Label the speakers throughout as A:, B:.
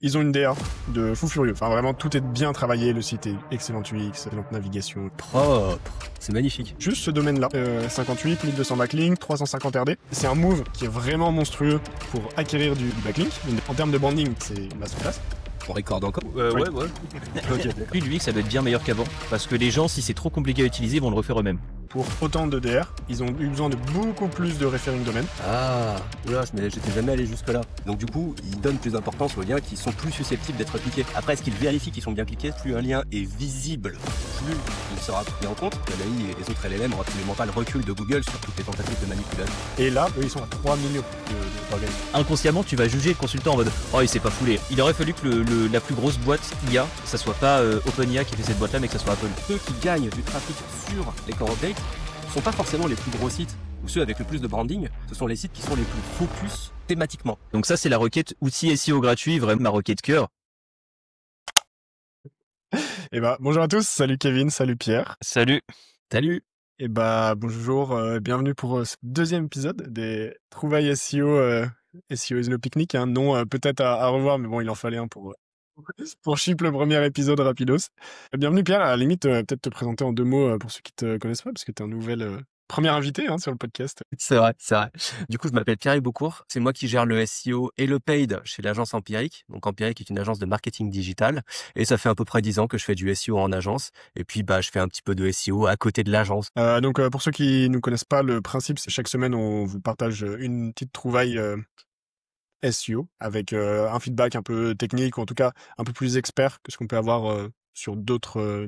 A: Ils ont une DA de fou furieux. Enfin, vraiment, tout est bien travaillé. Le site est excellent UX, excellente navigation.
B: Propre. C'est magnifique.
A: Juste ce domaine-là, 58, 1200 backlinks, 350 RD. C'est un move qui est vraiment monstrueux pour acquérir du backlink. En termes de branding, c'est masterclass.
B: On recorde encore.
C: Ouais.
B: Ok, d'accord.
C: Puis l'UX, ça doit être bien meilleur qu'avant. Parce que les gens, si c'est trop compliqué à utiliser, ils vont le refaire eux-mêmes.
A: Pour autant de DR, ils ont eu besoin de beaucoup plus de referring domaine.
B: Ah, oula, j'étais jamais allé jusque-là. Donc du coup, ils donnent plus d'importance aux liens qui sont plus susceptibles d'être cliqués. Après, est-ce qu'ils vérifient qu'ils sont bien cliqués? Plus un lien est visible, plus il sera pris en compte. L'AI et les autres LLM n'ont absolument pas le recul de Google sur toutes les tentatives de manipulation.
A: Et là, eux, ils sont à 3 millions d'organismes.
C: Inconsciemment, tu vas juger le consultant en mode « Oh, il s'est pas foulé ». Il aurait fallu que la plus grosse boîte IA, ça soit pas OpenIA qui fait cette boîte-là, mais que ça soit Apple.
B: Ceux qui gagnent du trafic sur les core updates sont pas forcément les plus gros sites ou ceux avec le plus de branding, ce sont les sites qui sont les plus focus thématiquement.
C: Donc ça, c'est la requête outil SEO gratuit, vraiment ma requête cœur.
A: Et bonjour à tous, salut Kevin, salut Pierre.
C: Salut.
B: Salut.
A: Et bonjour, bienvenue pour ce deuxième épisode des trouvailles SEO. SEO is no picnic, un nom peut-être à revoir, mais bon, il en fallait un pour ship le premier épisode rapidos. Bienvenue Pierre, à la limite, peut-être te présenter en 2 mots pour ceux qui te connaissent pas, parce que tu es un nouvel premier invité sur le podcast.
B: C'est vrai. Du coup, je m'appelle Pierre Beaucourt. C'est moi qui gère le SEO et le paid chez l'agence Empirique. Donc, Empirique est une agence de marketing digital. Et ça fait à peu près 10 ans que je fais du SEO en agence. Et puis, je fais un petit peu de SEO à côté de l'agence.
A: Donc, pour ceux qui ne connaissent pas, le principe, c'est chaque semaine, on vous partage une petite trouvaille SEO avec un feedback un peu technique, ou en tout cas un peu plus expert que ce qu'on peut avoir sur d'autres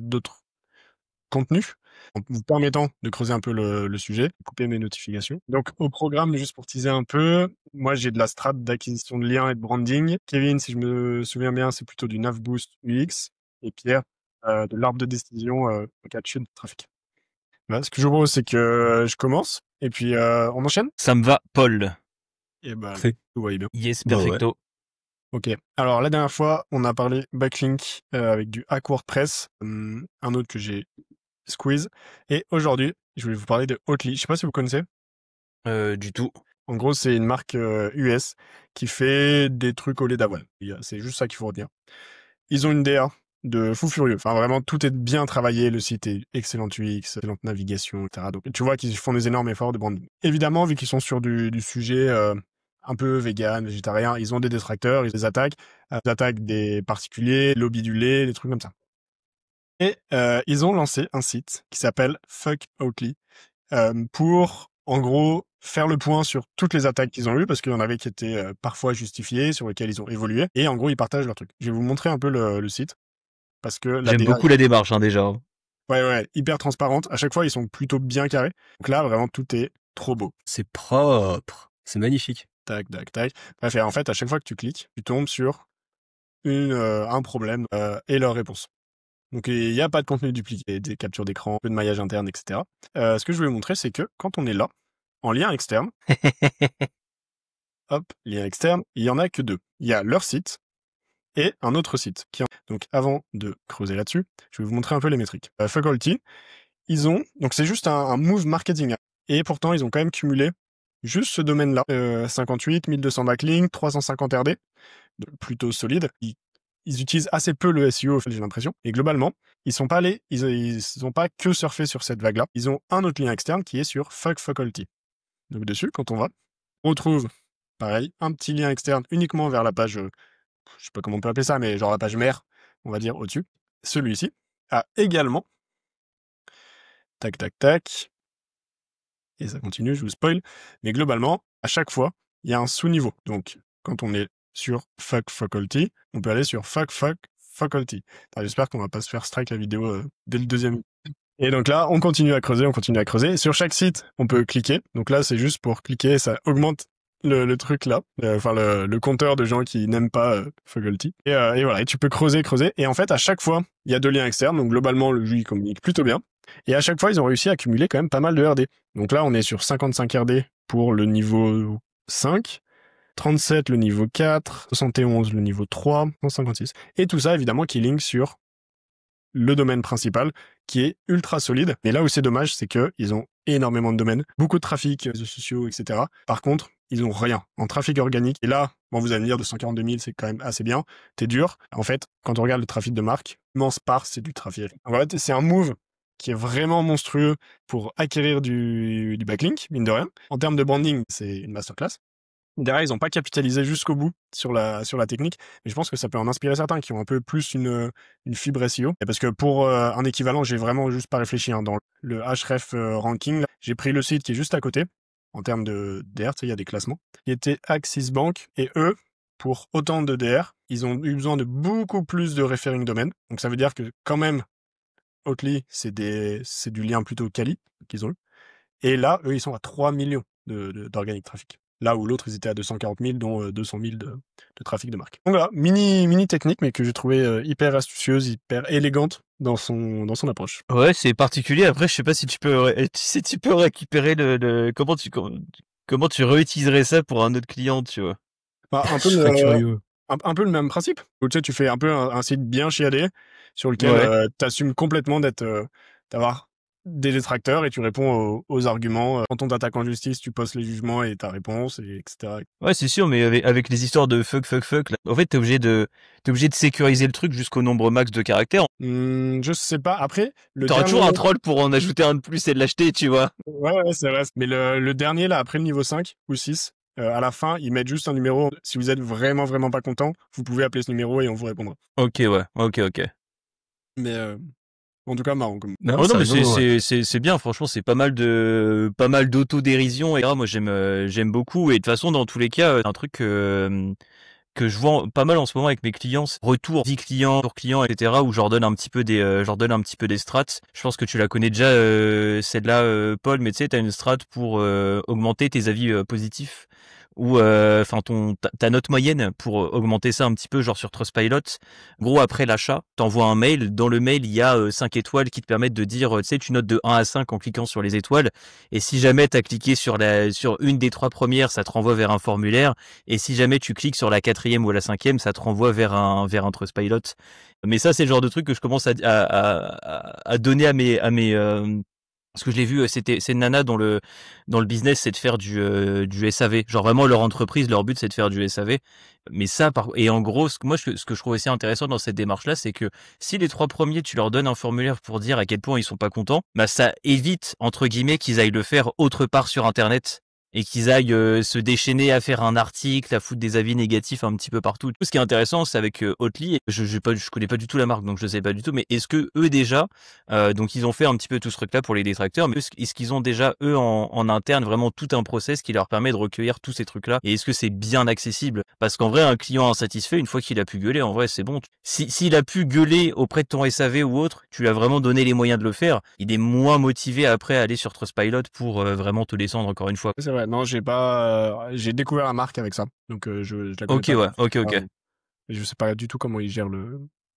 A: contenus, en vous permettant de creuser un peu le sujet, couper mes notifications. Donc au programme, juste pour teaser un peu, moi j'ai de la strat d'acquisition de liens et de branding. Kevin, si je me souviens bien, c'est plutôt du nav boost UX. Et Pierre, de l'arbre de décision en cas de chute de trafic. Voilà, ce que je vous propose, c'est que je commence, et puis on enchaîne.
C: Ça me va, Paul.
A: Et
B: Parfait.
A: vous voyez bien.
C: Yes, perfecto.
A: Ok. Alors la dernière fois, on a parlé backlink avec du hack WordPress, un autre que j'ai squeeze. Et aujourd'hui, je voulais vous parler de Oatly. Je sais pas si vous connaissez.
C: Du tout.
A: En gros, c'est une marque US qui fait des trucs au lait d'avoine. C'est juste ça qu'il faut retenir. Ils ont une DA de fou furieux. Enfin, vraiment, tout est bien travaillé. Le site est excellent UX, excellente navigation, etc. Donc, tu vois qu'ils font des énormes efforts de branding. Évidemment, vu qu'ils sont sur du sujet un peu vegan, végétarien, ils ont des détracteurs, ils les attaquent. Ils attaquent des particuliers, lobby du lait, des trucs comme ça. Et ils ont lancé un site qui s'appelle Fuck Oatly pour, en gros, faire le point sur toutes les attaques qu'ils ont eues, parce qu'il y en avait qui étaient parfois justifiées, sur lesquelles ils ont évolué. Et en gros, ils partagent leurs trucs. Je vais vous montrer un peu le site, parce que
C: J'aime beaucoup la démarche déjà.
A: Ouais, hyper transparente. À chaque fois, ils sont plutôt bien carrés. Donc là, vraiment, tout est trop beau.
B: C'est propre. C'est magnifique.
A: Tac. Bref, et en fait, à chaque fois que tu cliques, tu tombes sur un problème et leur réponse. Donc, il n'y a pas de contenu dupliqué, des captures d'écran, peu de maillage interne, etc. Ce que je voulais vous montrer, c'est que quand on est là, en lien externe, hop, lien externe, il y en a que 2. Il y a leur site et un autre site. Donc, avant de creuser là-dessus, je vais vous montrer un peu les métriques. Faculty, ils ont, donc c'est juste un move marketing. Et pourtant, ils ont quand même cumulé juste ce domaine-là. 58, 1200 backlinks, 350 RD, plutôt solide. Ils utilisent assez peu le SEO, j'ai l'impression. Et globalement, ils sont pas allés, ils ont pas que surfé sur cette vague-là. Ils ont un autre lien externe qui est sur Fuck Faculty. Donc dessus, quand on va, on retrouve, pareil, un petit lien externe uniquement vers la page, je sais pas comment on peut appeler ça, mais genre la page mère, on va dire au-dessus. Celui-ci a également, tac, et ça continue, je vous spoil, mais globalement, à chaque fois, il y a un sous-niveau. Donc, quand on est sur Fuck Faculty, on peut aller sur Fuck Faculty. J'espère qu'on va pas se faire strike la vidéo dès le deuxième. Et donc là, on continue à creuser. Sur chaque site, on peut cliquer. Donc là, c'est juste pour cliquer, ça augmente le truc là, le compteur de gens qui n'aiment pas Faculty. Et voilà, et tu peux creuser. Et en fait, à chaque fois, il y a 2 liens externes. Donc globalement, le jeu, il communique plutôt bien. Et à chaque fois, ils ont réussi à accumuler quand même pas mal de RD. Donc là, on est sur 55 RD pour le niveau 5, 37 le niveau 4, 71 le niveau 3, 156. Et tout ça, évidemment, qui link sur le domaine principal, qui est ultra solide. Mais là où c'est dommage, c'est qu'ils ont énormément de domaines, beaucoup de trafic, réseaux sociaux, etc. Par contre, ils ont rien en trafic organique. Et là, Bon, vous allez me dire, 242 000, c'est quand même assez bien. T'es dur. En fait, quand on regarde le trafic de marque, immense part, c'est du trafic. En fait, c'est un move qui est vraiment monstrueux pour acquérir du backlink, mine de rien. En termes de branding, c'est une masterclass. Derrière, ils n'ont pas capitalisé jusqu'au bout sur la technique, mais je pense que ça peut en inspirer certains qui ont un peu plus une fibre SEO. Et parce que pour un équivalent, j'ai vraiment juste pas réfléchi. Hein, dans le Href ranking, là, j'ai pris le site qui est juste à côté, en termes de DR, tu sais, il y a des classements, qui était Axis Bank, et eux, pour autant de DR, ils ont eu besoin de beaucoup plus de referring domaine. Donc ça veut dire que quand même, Oatly, c'est du lien plutôt quali qu'ils ont eu. Et là, eux, ils sont à 3 millions d'organic traffic. Là où l'autre, ils étaient à 240 000, dont 200 000 de trafic de marque. Donc voilà, mini technique, mais que j'ai trouvé hyper astucieuse, hyper élégante dans son approche.
C: Ouais, c'est particulier. Après, je sais pas si tu peux, si tu peux récupérer comment tu réutiliserais ça pour un autre client, tu vois.
A: Bah,
C: Je serais curieux.
A: un peu le même principe. Tu sais, tu fais un peu un site bien chiadé sur lequel
C: Ouais.
A: tu assumes complètement d'avoir des détracteurs et tu réponds aux arguments. Quand on t'attaque en justice, tu postes les jugements et ta réponse, etc.
C: Ouais, c'est sûr, mais avec les histoires de fuck, là, en fait, t'es obligé de sécuriser le truc jusqu'au nombre max de caractères.
A: Je sais pas. Après, le
C: T'auras toujours
A: dernier...
C: un troll pour en ajouter un de plus et de l'acheter, tu vois.
A: Ouais, c'est vrai. Mais le dernier, là, après le niveau 5 ou 6, à la fin, ils mettent juste un numéro. Si vous êtes vraiment, vraiment pas content, vous pouvez appeler ce numéro et on vous répondra.
C: Ok, ouais, ok.
A: Mais en tout cas, marrant.
B: Non,
C: Oh non,
B: c'est
C: mais
B: rigolo, ouais.
C: c'est bien, franchement, c'est pas mal d'autodérision, et moi j'aime beaucoup, et de toute façon, dans tous les cas, un truc que je vois pas mal en ce moment avec mes clients, c'est retour 10 clients, retour clients, etc., où je leur donne un petit peu des strats. Je pense que tu la connais déjà, celle-là, Paul, mais tu sais, t'as une strat pour augmenter tes avis positifs, ou enfin ta note moyenne pour augmenter ça un petit peu, genre sur Trustpilot. Gros, après l'achat, t'envoies un mail. Dans le mail, il y a 5 étoiles qui te permettent de dire, tu sais, tu notes de 1 à 5 en cliquant sur les étoiles. Et si jamais t'as cliqué sur une des 3 premières, ça te renvoie vers un formulaire. Et si jamais tu cliques sur la 4e ou la 5e, ça te renvoie vers un Trustpilot. Mais ça, c'est le genre de truc que je commence à donner à mes parce que je l'ai vu, c'est une nana dont le business, c'est de faire du SAV. Genre vraiment, leur entreprise, leur but, c'est de faire du SAV. Mais ça, et en gros, ce que je trouve aussi intéressant dans cette démarche-là, c'est que si les 3 premiers, tu leur donnes un formulaire pour dire à quel point ils sont pas contents, bah ça évite, entre guillemets, qu'ils aillent le faire autre part sur Internet, et qu'ils aillent se déchaîner à faire un article, à foutre des avis négatifs un petit peu partout. Ce qui est intéressant, c'est avec Oatly, je connais pas du tout la marque, donc je sais pas du tout, mais est-ce que eux déjà, donc ils ont fait un petit peu tout ce truc-là pour les détracteurs, mais est-ce qu'ils ont déjà, eux, en interne, vraiment tout un process qui leur permet de recueillir tous ces trucs-là, et est-ce que c'est bien accessible? Parce qu'en vrai, un client insatisfait, une fois qu'il a pu gueuler, en vrai, c'est bon. S'il a pu gueuler auprès de ton SAV ou autre, tu lui as vraiment donné les moyens de le faire, il est moins motivé après à aller sur Trustpilot pour vraiment te descendre encore une fois.
A: C'est vrai. Non, j'ai découvert la marque avec ça. Donc, je la connais
C: Ok,
A: pas.
C: ouais, ok.
A: Je sais pas du tout comment ils gèrent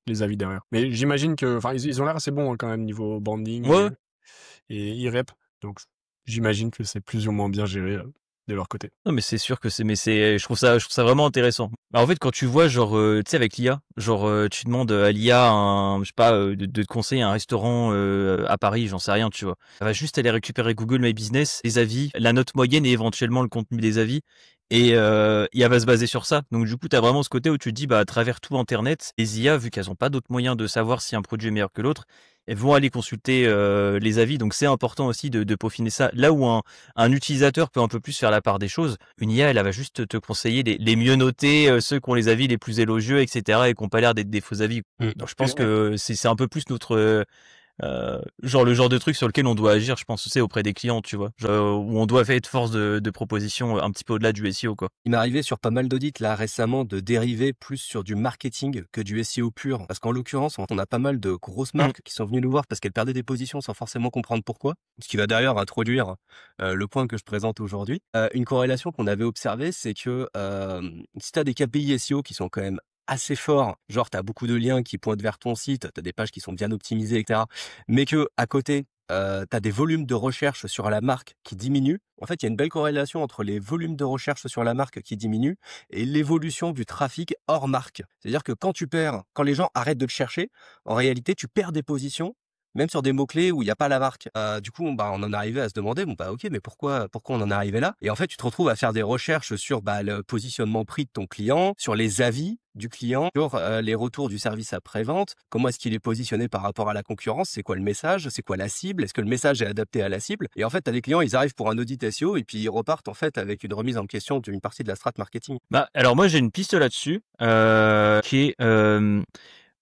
A: les avis derrière. Mais j'imagine que, enfin, ils ont l'air assez bons hein, quand même niveau branding
C: Ouais.
A: et e-rep. Donc, j'imagine que c'est plus ou moins bien géré de leur côté.
C: Non, mais c'est sûr que je trouve ça vraiment intéressant. Bah, en fait, quand tu vois, genre, tu sais, avec l'IA, genre, tu demandes à l'IA je sais pas, de te conseiller un restaurant à Paris, j'en sais rien, tu vois. Elle va juste aller récupérer Google My Business, les avis, la note moyenne et éventuellement le contenu des avis. Et elle va se baser sur ça. Donc du coup, tu as vraiment ce côté où tu te dis, bah, à travers tout Internet, les IA, vu qu'elles ont pas d'autres moyens de savoir si un produit est meilleur que l'autre, elles vont aller consulter les avis. Donc c'est important aussi de peaufiner ça. Là où un utilisateur peut un peu plus faire la part des choses, une IA, elle va juste te conseiller les mieux notés, ceux qui ont les avis les plus élogieux, etc. et qui n'ont pas l'air d'être des faux avis. Donc je pense que c'est un peu plus notre... genre le genre de truc sur lequel on doit agir, je pense, c'est auprès des clients, tu vois, genre, où on doit faire force de proposition un petit peu au-delà du SEO, quoi.
B: Il m'est arrivé sur pas mal d'audits là récemment de dériver plus sur du marketing que du SEO pur. Parce qu'en l'occurrence, on a pas mal de grosses marques qui sont venues nous voir parce qu'elles perdaient des positions sans forcément comprendre pourquoi. Ce qui va d'ailleurs introduire le point que je présente aujourd'hui. Une corrélation qu'on avait observée, c'est que si tu as des KPI SEO qui sont quand même assez forts, genre tu as beaucoup de liens qui pointent vers ton site, tu as des pages qui sont bien optimisées, etc. Mais que à côté, tu as des volumes de recherche sur la marque qui diminuent. En fait, il y a une belle corrélation entre les volumes de recherche sur la marque qui diminuent et l'évolution du trafic hors marque. C'est-à-dire que quand les gens arrêtent de te chercher, en réalité, tu perds des positions même sur des mots-clés où il n'y a pas la marque. Du coup, on en arrivait à se demander, ok, mais pourquoi on en est arrivé là? Et en fait, tu te retrouves à faire des recherches sur le positionnement prix de ton client, sur les avis du client, sur les retours du service après-vente, comment est-ce qu'il est positionné par rapport à la concurrence, c'est quoi le message, c'est quoi la cible, est-ce que le message est adapté à la cible? Et en fait, t'as des clients, ils arrivent pour un audit SEO et puis ils repartent en fait avec une remise en question d'une partie de la strat marketing.
C: Alors moi j'ai une piste là-dessus qui est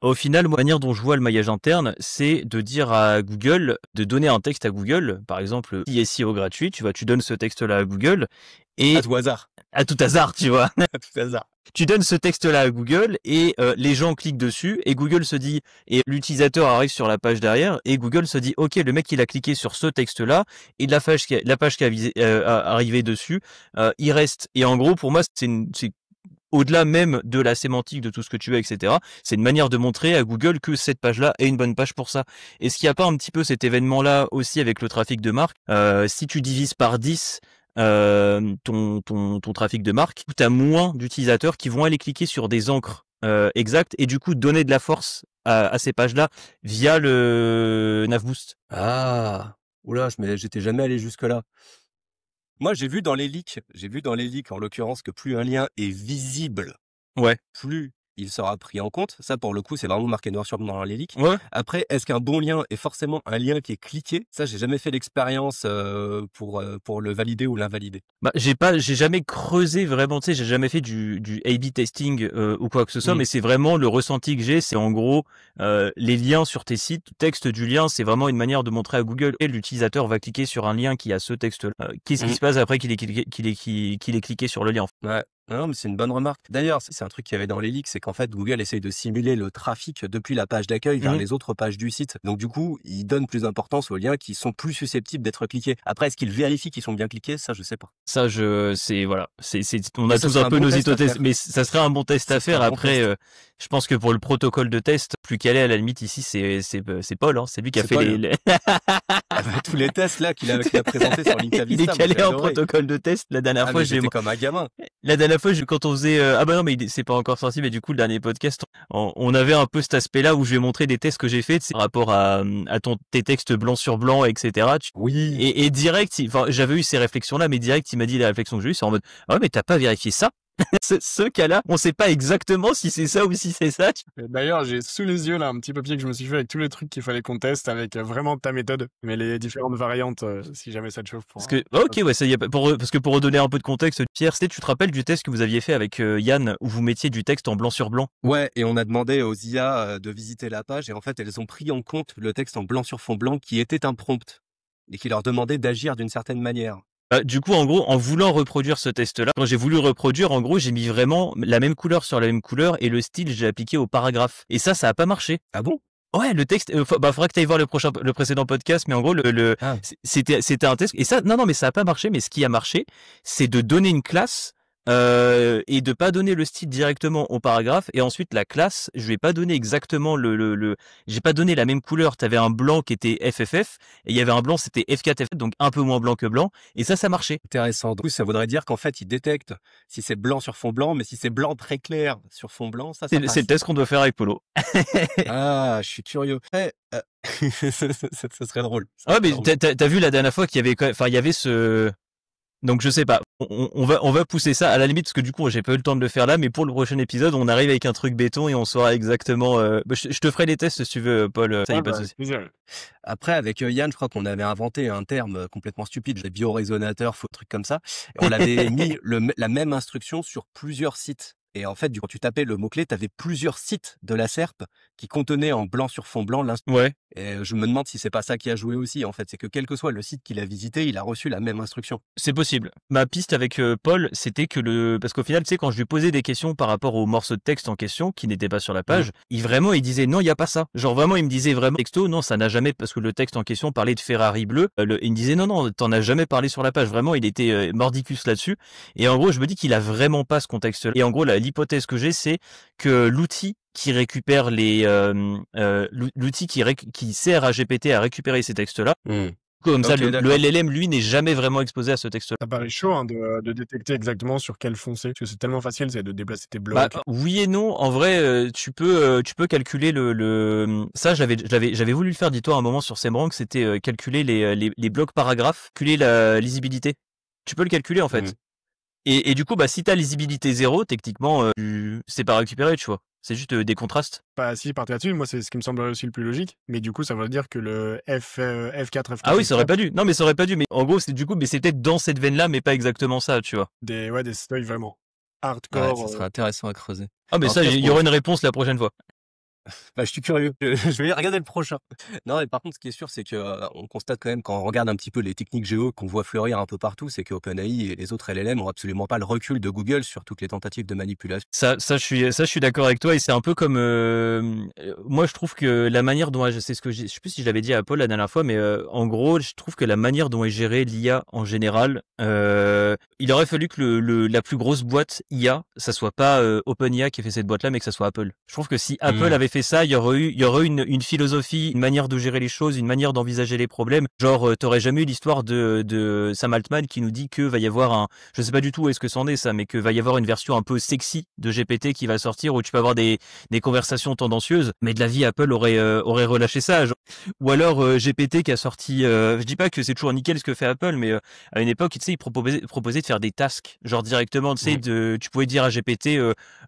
C: au final, la manière dont je vois le maillage interne, c'est de dire à Google, de donner un texte à Google, par exemple, SEO gratuit, tu donnes ce texte-là à Google, et
B: À tout hasard.
C: à tout hasard, tu vois.
B: À tout hasard.
C: Tu donnes ce texte-là à Google et les gens cliquent dessus et Google se dit, et l'utilisateur arrive sur la page derrière et Google se dit, ok, le mec il a cliqué sur ce texte-là et la page qui a arrivé dessus, il reste. Et en gros, pour moi, c'est au-delà même de la sémantique, de tout ce que tu veux, etc., c'est une manière de montrer à Google que cette page-là est une bonne page pour ça. Est-ce qu'il n'y a pas un petit peu cet événement-là aussi avec le trafic de marque? Si tu divises par 10 ton trafic de marque, tu as moins d'utilisateurs qui vont aller cliquer sur des encres exactes et du coup donner de la force à ces pages-là via le NavBoost.
B: Ah, oula, j'étais jamais allé jusque-là. Moi, j'ai vu dans les leaks en l'occurrence que plus un lien est visible,
C: Ouais.
B: plus il sera pris en compte. Ça, pour le coup, c'est vraiment marqué noir sur blanc dans les leaks.
C: Ouais.
B: Après, est-ce qu'un bon lien est forcément un lien qui est cliqué? Ça, j'ai jamais fait l'expérience pour le valider ou l'invalider.
C: J'ai jamais creusé vraiment, tu sais, j'ai jamais fait du A/B testing ou quoi que ce soit, mais c'est vraiment le ressenti que j'ai, c'est en gros les liens sur tes sites, le texte du lien, c'est vraiment une manière de montrer à Google et l'utilisateur va cliquer sur un lien qui a ce texte-là. Qu'est-ce qui se passe après qu'il ait cliqué sur le lien?
B: Ouais. Non, mais c'est une bonne remarque. D'ailleurs, c'est un truc qu'il y avait dans les leaks, c'est qu'en fait, Google essaye de simuler le trafic depuis la page d'accueil vers les autres pages du site. Donc, du coup, il donne plus d'importance aux liens qui sont plus susceptibles d'être cliqués. Après, est-ce qu'il vérifie qu'ils sont bien cliqués? Ça, je sais pas.
C: Ça, on a tous un peu nos hypothèses, mais ça serait un bon test à faire. Après, je pense que pour le protocole de test, plus calé à la limite ici, c'est Paul, hein, c'est lui qui a fait
B: tous les tests là qu'il a présenté sur LinkedIn.
C: Il est calé en protocole de test. La dernière fois,
B: j'étais comme un gamin.
C: La dernière fois, quand on faisait, non, mais c'est pas encore sorti, mais du coup, le dernier podcast, on avait un peu cet aspect-là où je vais montrer des tests que j'ai faits, par rapport à tes textes blanc sur blanc, etc.
B: Oui.
C: Et direct, j'avais eu ces réflexions-là, mais direct, il m'a dit les réflexions que j'ai eues, c'est en mode, ah ouais, mais t'as pas vérifié ça? Ce cas-là, on sait pas exactement si c'est ça ou si c'est ça.
A: D'ailleurs, j'ai sous les yeux là un petit papier que je me suis fait avec tous les trucs qu'il fallait qu'on teste avec vraiment ta méthode, mais les différentes variantes, si jamais ça te chauffe.
C: Parce que pour redonner un peu de contexte, Pierre, tu te rappelles du test que vous aviez fait avec Yann où vous mettiez du texte en blanc sur blanc?
B: Ouais, et on a demandé aux IA de visiter la page et en fait, elles ont pris en compte le texte en blanc sur fond blanc qui était un prompt et qui leur demandait d'agir d'une certaine manière.
C: Du coup, en gros, en voulant reproduire ce test-là, quand j'ai voulu reproduire, en gros, j'ai mis vraiment la même couleur sur la même couleur et le style, j'ai appliqué au paragraphe. Et ça a pas marché.
B: Ah bon?
C: Ouais, le texte, faudra que tu ailles voir le précédent podcast, mais en gros, c'était un test. Et ça, non, mais ça a pas marché, mais ce qui a marché, c'est de donner une classe, et de pas donner le style directement au paragraphe, et ensuite la classe, je vais pas donner exactement j'ai pas donné la même couleur. T'avais un blanc qui était FFF, et il y avait un blanc, c'était F4F, donc un peu moins blanc que blanc, et ça marchait.
B: Intéressant. Du coup, ça voudrait dire qu'en fait, il détecte si c'est blanc sur fond blanc, mais si c'est blanc très clair sur fond blanc, ça passe.
C: C'est le test qu'on doit faire avec Polo.
B: Ah, je suis curieux. Ça serait drôle.
C: Ouais, mais t'as vu la dernière fois qu'il y avait, il y avait ce... Donc je sais pas, on va pousser ça à la limite parce que du coup j'ai pas eu le temps de le faire là, mais pour le prochain épisode on arrive avec un truc béton et on saura exactement. Je te ferai les tests si tu veux, Paul. Ça y est, pas de souci.
B: Après avec Yann, je crois qu'on avait inventé un terme complètement stupide, les biorésonateur, faux truc comme ça. Et on avait mis la même instruction sur plusieurs sites. Et en fait, quand tu tapais le mot-clé, tu avais plusieurs sites de la SERP qui contenaient en blanc sur fond blanc l'instruction.
C: Ouais.
B: Et je me demande si c'est pas ça qui a joué aussi, en fait. C'est que quel que soit le site qu'il a visité, il a reçu la même instruction.
C: C'est possible. Ma piste avec Paul, c'était que parce qu'au final, tu sais, quand je lui posais des questions par rapport au morceau de texte en question, qui n'était pas sur la page, il disait non, il y a pas ça. Genre vraiment, il me disait vraiment texto, non, ça n'a jamais, parce que le texte en question parlait de Ferrari bleu. Il me disait non, t'en as jamais parlé sur la page. Vraiment, il était mordicus là-dessus. Et en gros, je me dis qu'il a vraiment pas ce contexte-là. Et en gros, l'hypothèse que j'ai, c'est que l'outil qui récupère l'outil qui sert à GPT à récupérer ces textes-là, Comme ça,
B: Ok,
C: le
B: d'accord.
C: LLM, lui, n'est jamais vraiment exposé à ce texte-là.
A: Ça paraît chaud hein, de détecter exactement sur quel fond c'est, parce que c'est tellement facile, c'est de déplacer tes
C: Bah,
A: blocs.
C: oui et non. En vrai, tu peux calculer ça, j'avais voulu le faire, dis-toi, à un moment sur SEMrush, c'était calculer les blocs paragraphes, calculer la lisibilité. Tu peux le calculer, en fait.
B: Mhm.
C: Et du coup, bah, si t'as lisibilité 0, techniquement, c'est pas récupéré, tu vois. C'est juste des contrastes.
A: Pas si partir là-dessus, moi c'est ce qui me semblerait aussi le plus logique, mais du coup ça veut dire que le F4,
C: Ah
A: F4,
C: oui, ça aurait
A: F4,
C: pas dû. Non, mais ça aurait pas dû. Mais en gros, c'est du coup, mais c'est peut-être dans cette veine-là, mais pas exactement ça, tu vois.
A: des seuils vraiment
B: Ouais,
A: hardcore.
B: ça serait intéressant à creuser.
C: Ah, mais
B: En tout
C: ça,
B: cas,
C: il y aura une réponse la prochaine fois.
B: bah, je suis curieux. Je vais regarder le prochain. Non, mais par contre, ce qui est sûr, c'est que on constate quand même quand on regarde un petit peu les techniques géo qu'on voit fleurir un peu partout, c'est que OpenAI et les autres LLM ont absolument pas le recul de Google sur toutes les tentatives de manipulation.
C: Ça, je suis d'accord avec toi et c'est un peu comme, moi, je trouve que la manière dont, c'est ce que je sais plus si je l'avais dit à Paul la dernière fois, mais en gros, je trouve que la manière dont est gérée l'IA en général, il aurait fallu que la plus grosse boîte IA, ça soit pas OpenIA qui a fait cette boîte-là, mais que ça soit Apple. Je trouve que si Apple avait fait ça, il y aurait eu une philosophie, une manière de gérer les choses, une manière d'envisager les problèmes. Genre, t'aurais jamais eu l'histoire de Sam Altman qui nous dit que va y avoir je sais pas du tout où est-ce que c'en est ça, mais que va y avoir une version un peu sexy de GPT qui va sortir où tu peux avoir des conversations tendancieuses. Mais de la vie, Apple aurait relâché ça. Ou alors GPT qui a sorti, je dis pas que c'est toujours nickel ce que fait Apple, mais à une époque, tu sais, ils proposaient de faire des tasks, genre directement, tu sais, tu pouvais dire à GPT,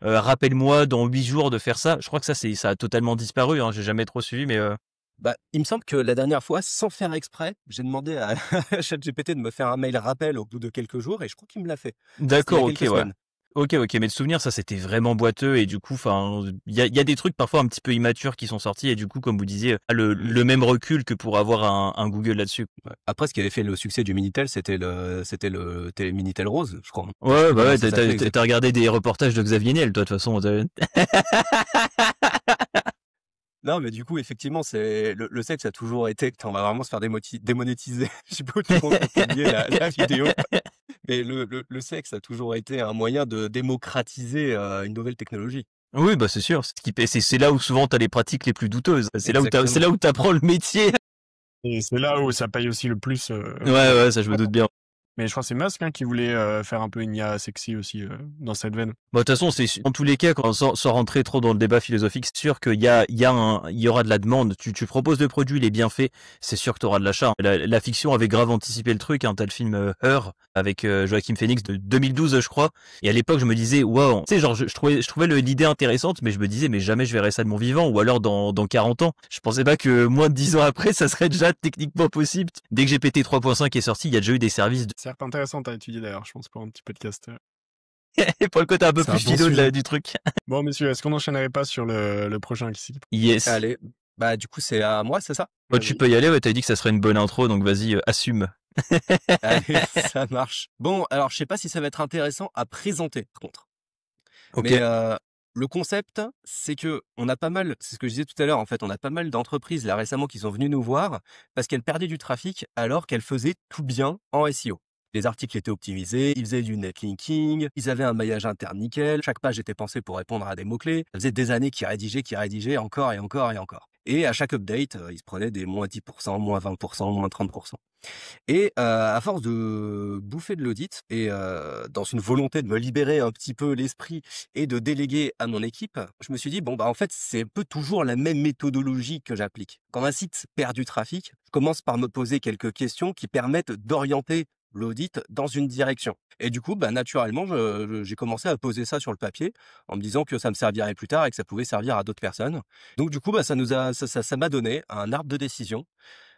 C: rappelle-moi dans 8 jours de faire ça. Je crois que ça a totalement disparu. Hein, j'ai jamais trop suivi, mais
B: Bah, il me semble que la dernière fois, sans faire exprès, j'ai demandé à ChatGPT de me faire un mail rappel au bout de quelques jours et je crois qu'il me l'a fait. C'était il y
C: d'accord,
B: a
C: ok,
B: quelques
C: ouais.
B: semaines.
C: Ok, mais de souvenir, ça c'était vraiment boiteux et du coup, enfin, il y a des trucs parfois un petit peu immatures qui sont sortis et du coup, comme vous disiez, le même recul que pour avoir un Google là-dessus.
B: Ouais. Après, ce qui avait fait le succès du Minitel, c'était le Minitel Rose, je crois. Je sais
C: Ouais,
B: plus
C: bah
B: comment
C: ouais,
B: ça s'appelait
C: t'as
B: exactement.
C: regardé des reportages de Xavier Niel, toi, de toute façon.
B: Non, mais du coup, effectivement, c'est le sexe a toujours été. Putain, on va vraiment se faire démonétiser. Je sais pas où tu comptes publier la vidéo. Mais le sexe a toujours été un moyen de démocratiser une nouvelle technologie.
C: Oui, bah c'est sûr. C'est là où souvent t'as les pratiques les plus douteuses. C'est
B: Exactement.
C: là où t'apprends le métier.
A: Et c'est là où ça paye aussi le plus.
C: Ouais, ça je me doute bien.
A: Mais je crois que c'est Musk hein, qui voulait faire un peu une IA sexy aussi dans cette veine.
C: Bon, de toute façon, en tous les cas, sans rentrer trop dans le débat philosophique, c'est sûr qu'il y aura de la demande. Tu proposes le produit, il est bien fait, c'est sûr que tu auras de l'achat. La fiction avait grave anticipé le truc, hein. T'as le film Her avec Joaquin Phoenix de 2012, je crois. Et à l'époque, je me disais, waouh, tu sais, genre, je trouvais l'idée intéressante, mais je me disais, mais jamais je verrai ça de mon vivant, ou alors dans 40 ans. Je pensais pas que moins de 10 ans après, ça serait déjà techniquement possible. Dès que GPT 3.5 est sorti, il y a déjà eu des services
A: C'est intéressant à étudier d'ailleurs, je pense, pour un petit podcast.
C: pour le côté un peu
B: C'est un
C: plus
B: bon
C: philo
B: sujet.
C: du truc.
A: Bon, messieurs, est-ce qu'on n'enchaînerait pas sur le prochain ici?
C: Yes.
B: Allez, bah du coup, c'est à moi, c'est ça?
C: Bon, tu peux y aller, ouais, t'as dit que ça serait une bonne intro, donc vas-y, assume.
B: Allez, ça marche. Bon, alors je sais pas si ça va être intéressant à présenter, par contre.
C: Ok.
B: Mais le concept, c'est que on a pas mal, c'est ce que je disais tout à l'heure, en fait, on a pas mal d'entreprises là récemment qui sont venues nous voir parce qu'elles perdaient du trafic alors qu'elles faisaient tout bien en SEO. Les articles étaient optimisés, ils faisaient du netlinking, ils avaient un maillage interne nickel, chaque page était pensée pour répondre à des mots-clés. Ça faisait des années qu'ils rédigeaient encore et encore et encore. Et à chaque update, ils se prenaient des moins 10%, moins 20%, moins 30%. Et à force de bouffer de l'audit et dans une volonté de me libérer un petit peu l'esprit et de déléguer à mon équipe, je me suis dit, bon, bah en fait, c'est un peu toujours la même méthodologie que j'applique. Quand un site perd du trafic, je commence par me poser quelques questions qui permettent d'orienter l'audit dans une direction. Et du coup, bah, naturellement, j'ai commencé à poser ça sur le papier en me disant que ça me servirait plus tard et que ça pouvait servir à d'autres personnes. Donc du coup, bah, ça m'a donné un arbre de décision.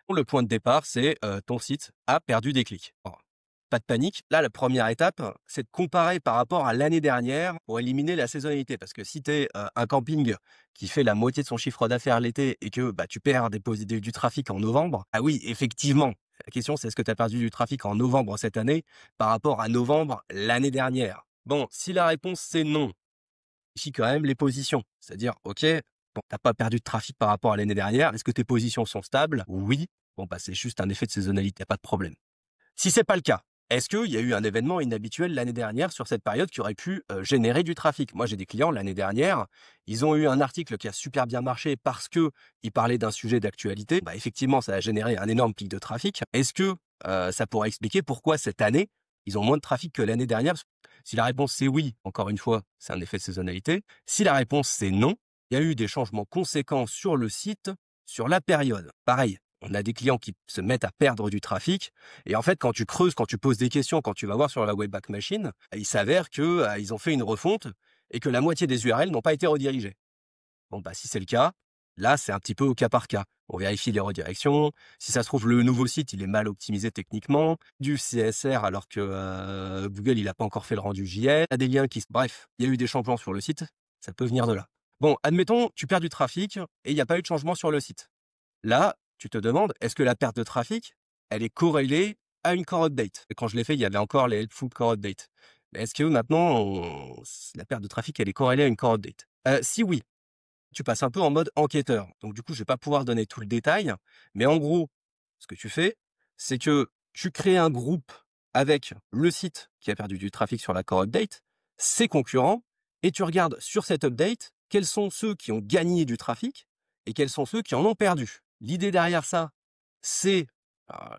B: Le point de départ, c'est ton site a perdu des clics. Alors, pas de panique. Là, la première étape, c'est de comparer par rapport à l'année dernière pour éliminer la saisonnalité. Parce que si tu es un camping qui fait la moitié de son chiffre d'affaires l'été et que bah, tu perds du trafic en novembre, ah oui, effectivement. La question, c'est est-ce que tu as perdu du trafic en novembre cette année par rapport à novembre l'année dernière? Bon, si la réponse c'est non, vérifie quand même les positions. C'est-à-dire, OK, bon, t'as pas perdu de trafic par rapport à l'année dernière. Est-ce que tes positions sont stables? Oui. Bon, bah, c'est juste un effet de saisonnalité, pas de problème. Si c'est pas le cas, Est-ce qu'il y a eu un événement inhabituel l'année dernière sur cette période qui aurait pu générer du trafic? Moi, j'ai des clients l'année dernière, ils ont eu un article qui a super bien marché parce que il parlait d'un sujet d'actualité. Bah, effectivement, ça a généré un énorme pic de trafic. Est-ce que ça pourrait expliquer pourquoi cette année, ils ont moins de trafic que l'année dernière? Si la réponse c'est oui, encore une fois, c'est un effet de saisonnalité. Si la réponse c'est non, il y a eu des changements conséquents sur le site, sur la période. Pareil, on a des clients qui se mettent à perdre du trafic. Et en fait, quand tu creuses, quand tu poses des questions, quand tu vas voir sur la Webback Machine, il s'avère que ils ont fait une refonte et que la moitié des URL n'ont pas été redirigées. Bon, bah, si c'est le cas, là, c'est un petit peu au cas par cas. On vérifie les redirections. Si ça se trouve, le nouveau site, il est mal optimisé techniquement. Du CSR, alors que Google, il n'a pas encore fait le rendu JS. Il y a des liens qui... Bref, il y a eu des changements sur le site. Ça peut venir de là. Bon, admettons, tu perds du trafic et il n'y a pas eu de changement sur le site. Là, tu te demandes, est-ce que la perte de trafic, elle est corrélée à une core update? Et quand je l'ai fait, il y avait encore les helpful core update. Mais est-ce que maintenant, la perte de trafic, elle est corrélée à une core update? Si oui, tu passes un peu en mode enquêteur. Donc du coup, je vais pas pouvoir donner tout le détail, mais en gros, ce que tu fais, c'est que tu crées un groupe avec le site qui a perdu du trafic sur la core update, ses concurrents, et tu regardes sur cette update quels sont ceux qui ont gagné du trafic et quels sont ceux qui en ont perdu. L'idée derrière ça, c'est,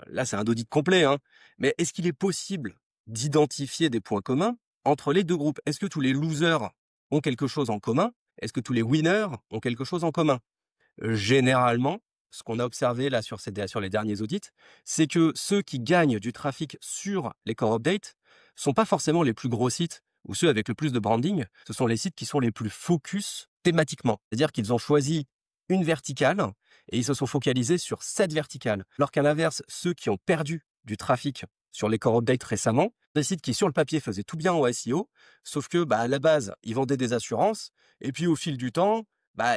B: là c'est un audit complet, hein, mais est-ce qu'il est possible d'identifier des points communs entre les deux groupes? Est-ce que tous les losers ont quelque chose en commun? Est-ce que tous les winners ont quelque chose en commun? Généralement, ce qu'on a observé là sur les derniers audits, c'est que ceux qui gagnent du trafic sur les core updates sont pas forcément les plus gros sites ou ceux avec le plus de branding. Ce sont les sites qui sont les plus focus thématiquement. C'est-à-dire qu'ils ont choisi une verticale et ils se sont focalisés sur cette verticale. Alors qu'à l'inverse, ceux qui ont perdu du trafic sur les core updates récemment, des sites qui sur le papier faisaient tout bien en SEO, sauf que à la base, ils vendaient des assurances, et puis au fil du temps,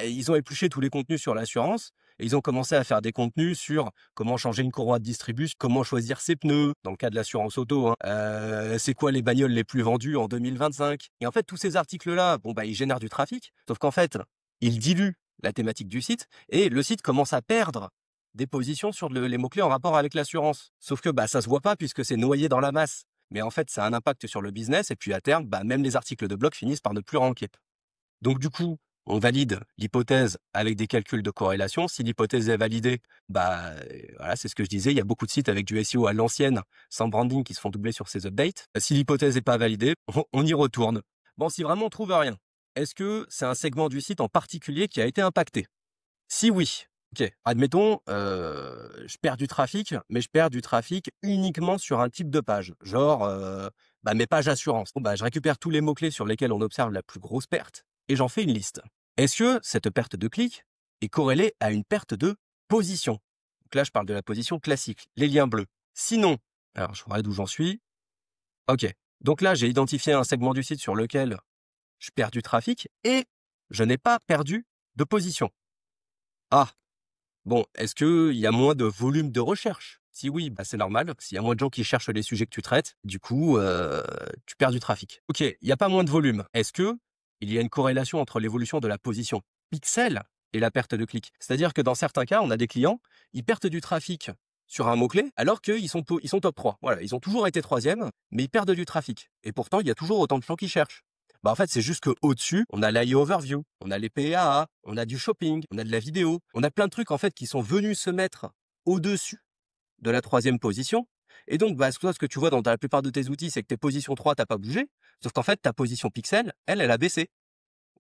B: ils ont épluché tous les contenus sur l'assurance, et ils ont commencé à faire des contenus sur comment changer une courroie de distribution, comment choisir ses pneus, dans le cas de l'assurance auto, hein, c'est quoi les bagnoles les plus vendues en 2025. Et en fait, tous ces articles-là, ils génèrent du trafic, sauf qu'en fait, ils diluent la thématique du site, et le site commence à perdre des positions sur les mots-clés en rapport avec l'assurance. Sauf que ça se voit pas puisque c'est noyé dans la masse. Mais en fait, ça a un impact sur le business, et puis à terme, même les articles de blog finissent par ne plus ranker. Donc du coup, on valide l'hypothèse avec des calculs de corrélation. Si l'hypothèse est validée, voilà, c'est ce que je disais, il y a beaucoup de sites avec du SEO à l'ancienne, sans branding, qui se font doubler sur ces updates. Si l'hypothèse n'est pas validée, on y retourne. Bon, si vraiment on trouve rien, est-ce que c'est un segment du site en particulier qui a été impacté? Si oui, ok, admettons, je perds du trafic, mais je perds du trafic uniquement sur un type de page, genre mes pages assurance. Je récupère tous les mots-clés sur lesquels on observe la plus grosse perte et j'en fais une liste. Est-ce que cette perte de clic est corrélée à une perte de position? Donc là, je parle de la position classique, les liens bleus. Sinon, alors je regarde d'où j'en suis. Ok, donc là, j'ai identifié un segment du site sur lequel je perds du trafic et je n'ai pas perdu de position. Ah, bon, est-ce qu'il y a moins de volume de recherche? Si oui, c'est normal. S'il y a moins de gens qui cherchent les sujets que tu traites, du coup, tu perds du trafic. Ok, il n'y a pas moins de volume. Est-ce que il y a une corrélation entre l'évolution de la position pixel et la perte de clic? C'est-à-dire que dans certains cas, on a des clients, ils perdent du trafic sur un mot-clé, alors qu'ils sont top 3. Voilà, ils ont toujours été troisième, mais ils perdent du trafic. Et pourtant, il y a toujours autant de gens qui cherchent. En fait, c'est juste qu'au-dessus, on a l'AI Overview, on a les PAA, on a du shopping, on a de la vidéo, on a plein de trucs en fait qui sont venus se mettre au-dessus de la troisième position. Et donc, toi, ce que tu vois dans la plupart de tes outils, c'est que tes positions 3, t'as pas bougé, sauf qu'en fait, ta position pixel, elle a baissé.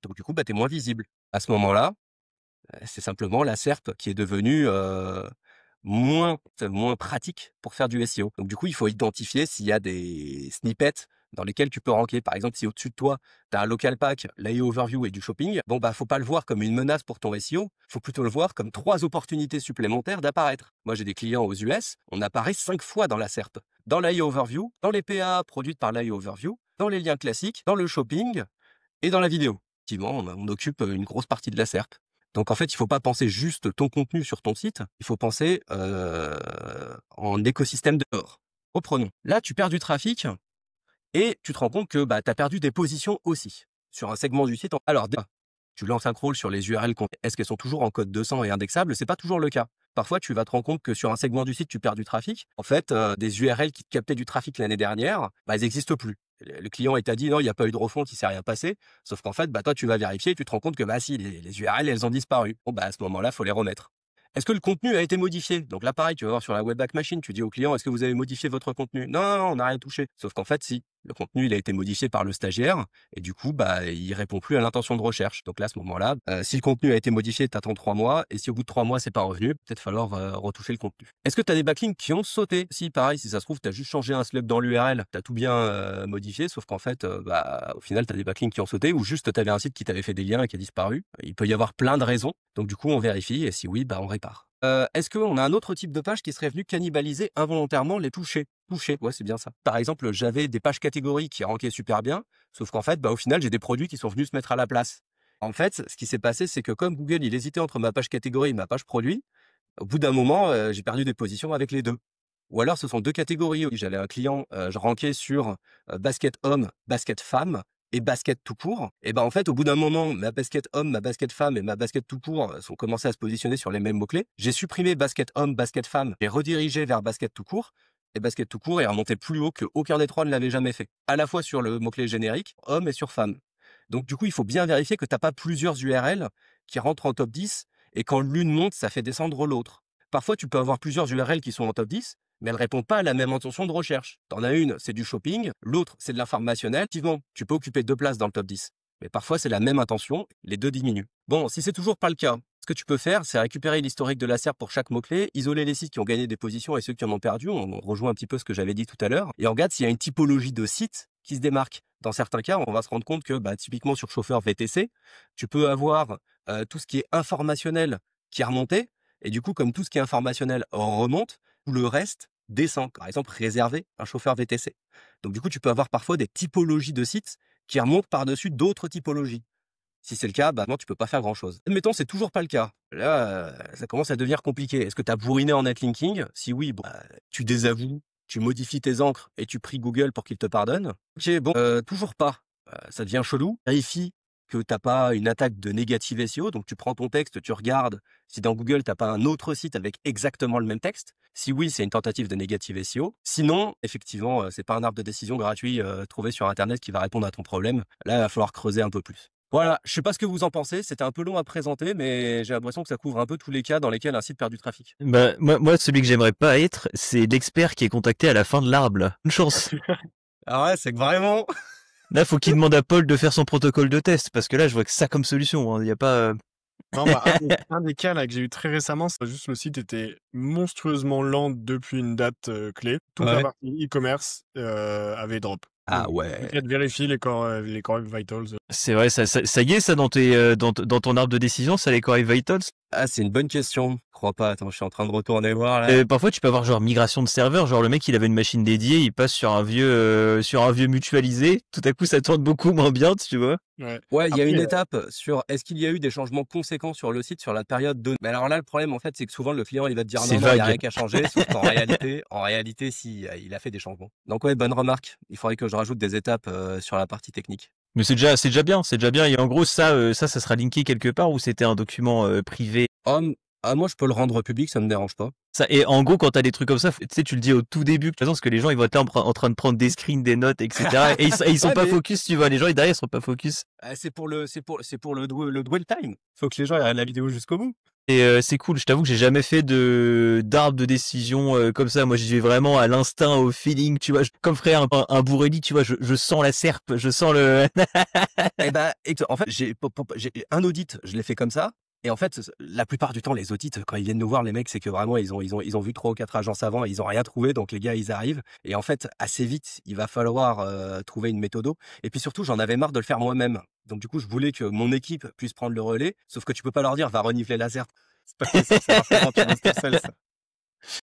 B: Donc du coup, t'es moins visible. À ce moment-là, c'est simplement la SERP qui est devenue moins pratique pour faire du SEO. Donc du coup, il faut identifier s'il y a des snippets dans lesquels tu peux ranker. Par exemple, si au-dessus de toi, tu as un local pack, l'AI Overview et du shopping, faut pas le voir comme une menace pour ton SEO, faut plutôt le voir comme 3 opportunités supplémentaires d'apparaître. Moi, j'ai des clients aux US, on apparaît 5 fois dans la SERP. Dans l'AI Overview, dans les PA produites par l'AI Overview, dans les liens classiques, dans le shopping et dans la vidéo. Effectivement, on occupe une grosse partie de la SERP. Donc en fait, il faut pas penser juste ton contenu sur ton site, il faut penser en écosystème dehors. Reprenons. Là, tu perds du trafic et tu te rends compte que tu as perdu des positions aussi sur un segment du site. Alors, tu lances un crawl sur les URL, est-ce qu'elles sont toujours en code 200 et indexables? C'est pas toujours le cas. Parfois, tu vas te rendre compte que sur un segment du site, tu perds du trafic. En fait, des URL qui te captaient du trafic l'année dernière, elles n'existent plus. Le client, il t'a dit non, il n'y a pas eu de refonte, il s'est rien passé. Sauf qu'en fait, toi, tu vas vérifier et tu te rends compte que si, les URL, elles ont disparu. Bon, à ce moment-là, il faut les remettre. Est-ce que le contenu a été modifié? Donc là, pareil, tu vas voir sur la Webback Machine, tu dis au client, est-ce que vous avez modifié votre contenu? Non, non, non, on n'a rien touché. Sauf qu'en fait, si. Le contenu, il a été modifié par le stagiaire et du coup, il répond plus à l'intention de recherche. Donc là, à ce moment-là, si le contenu a été modifié, tu attends 3 mois et si au bout de 3 mois, c'est pas revenu, peut-être falloir retoucher le contenu. Est-ce que tu as des backlinks qui ont sauté? Si, pareil, si ça se trouve, tu as juste changé un slug dans l'URL, tu as tout bien modifié, sauf qu'en fait, au final, tu as des backlinks qui ont sauté ou juste tu avais un site qui t'avait fait des liens et qui a disparu. Il peut y avoir plein de raisons. Donc du coup, on vérifie et si oui, on répare. Est-ce qu'on a un autre type de page qui serait venu cannibaliser involontairement les touchés? Touchés, ouais, c'est bien ça. Par exemple, j'avais des pages catégories qui rankaient super bien, sauf qu'en fait, au final, j'ai des produits qui sont venus se mettre à la place. En fait, ce qui s'est passé, c'est que comme Google, il hésitait entre ma page catégorie et ma page produit, au bout d'un moment, j'ai perdu des positions avec les deux. Ou alors, ce sont deux catégories. J'avais un client, je rankais sur basket homme, basket femme et basket tout court. Et en fait, au bout d'un moment, ma basket homme, ma basket femme et ma basket tout court sont commencés à se positionner sur les mêmes mots-clés. J'ai supprimé basket homme, basket femme et redirigé vers basket tout court. Et basket tout court est remonté plus haut qu'aucun des trois ne l'avait jamais fait. À la fois sur le mot-clé générique, homme et sur femme. Donc, du coup, il faut bien vérifier que tu n'as pas plusieurs URL qui rentrent en top 10 et quand l'une monte, ça fait descendre l'autre. Parfois, tu peux avoir plusieurs URL qui sont en top 10, mais elles ne répondent pas à la même intention de recherche. T'en as une, c'est du shopping, l'autre, c'est de l'informationnel. Effectivement, tu peux occuper 2 places dans le top 10. Mais parfois, c'est la même intention, les deux diminuent. Bon, si c'est toujours pas le cas, ce que tu peux faire, c'est récupérer l'historique de la SERP pour chaque mot-clé, isoler les sites qui ont gagné des positions et ceux qui en ont perdu. On rejoint un petit peu ce que j'avais dit tout à l'heure. Et on regarde s'il y a une typologie de sites qui se démarque. Dans certains cas, on va se rendre compte que, typiquement sur chauffeur VTC, tu peux avoir tout ce qui est informationnel qui est remonté. Et du coup, comme tout ce qui est informationnel remonte, tout le reste descend. Par exemple, réserver un chauffeur VTC. Donc du coup, tu peux avoir parfois des typologies de sites qui remontent par-dessus d'autres typologies. Si c'est le cas, non, tu peux pas faire grand-chose. Admettons, c'est toujours pas le cas. Là, ça commence à devenir compliqué. Est-ce que tu as bourriné en netlinking? Si oui, tu désavoues, tu modifies tes encres et tu pries Google pour qu'il te pardonne. Ok, bon, toujours pas. Ça devient chelou. Vérifie que t'as pas une attaque de négative SEO. Donc, tu prends ton texte, tu regardes si dans Google, t'as pas un autre site avec exactement le même texte. Si oui, c'est une tentative de négative SEO. Sinon, effectivement, c'est pas un arbre de décision gratuit trouvé sur Internet qui va répondre à ton problème. Là, il va falloir creuser un peu plus. Voilà, je sais pas ce que vous en pensez, c'était un peu long à présenter, mais j'ai l'impression que ça couvre un peu tous les cas dans lesquels un site perd du trafic.
C: Moi, celui que j'aimerais pas être, c'est l'expert qui est contacté à la fin de l'arbre, là. Une chance.
B: Ah ouais, c'est que vraiment...
C: Là, faut qu'il demande à Paul de faire son protocole de test, parce que là, je vois que ça comme solution. Il y a pas...
A: Non, un des cas là que j'ai eu très récemment, c'est juste le site était monstrueusement lent depuis une date clé. Toute la partie e-commerce avait drop.
B: Ah ouais.
A: Peut-être vérifier les correct vitals.
C: C'est vrai, ça y est, ça, dans ton arbre de décision, ça les correct vitals?
B: Ah, c'est une bonne question. Je crois pas. Attends, je suis en train de retourner voir là.
C: Parfois, tu peux avoir genre migration de serveur, genre le mec, il avait une machine dédiée, il passe sur un vieux mutualisé. Tout à coup, ça tourne beaucoup moins bien, tu vois.
B: Ouais, il y a une étape sur est-ce qu'il y a eu des changements conséquents sur le site sur la période de. Mais alors là, le problème en fait, c'est que souvent le client il va te dire non, il n'y a rien qu'à changer, sauf qu'en réalité, si il a fait des changements. Donc ouais, bonne remarque. Il faudrait que je rajoute des étapes sur la partie technique.
C: Mais c'est déjà bien. Et en gros, ça sera linké quelque part ou c'était un document privé?
B: Moi, je peux le rendre public, ça me dérange pas.
C: Ça, et en gros, quand t'as des trucs comme ça, tu sais, tu le dis au tout début, de toute façon, parce que les gens, ils vont être là en train de prendre des screens, des notes, etc. et ils sont pas focus, tu vois. Les gens, derrière, ils sont pas focus.
B: C'est pour le dwell time. Faut que les gens regardent la vidéo jusqu'au bout.
C: Et c'est cool. Je t'avoue que j'ai jamais fait d'arbre de décision comme ça. Moi, j'y vais vraiment à l'instinct, au feeling, tu vois. Comme ferait un Bourrelli, tu vois. Je sens la serpe, je sens le.
B: En fait, j'ai un audit, je l'ai fait comme ça. Et en fait, la plupart du temps, les audits, quand ils viennent nous voir, les mecs, c'est que vraiment, ils ont vu 3 ou 4 agences avant et ils ont rien trouvé. Donc, les gars, ils arrivent. Et en fait, assez vite, il va falloir trouver une méthode. Et puis surtout, j'en avais marre de le faire moi-même. Donc, du coup, je voulais que mon équipe puisse prendre le relais. Sauf que tu peux pas leur dire, va renifler la SERP. C'est pas possible, ça marche pas quand tu bosses tout seul, ça.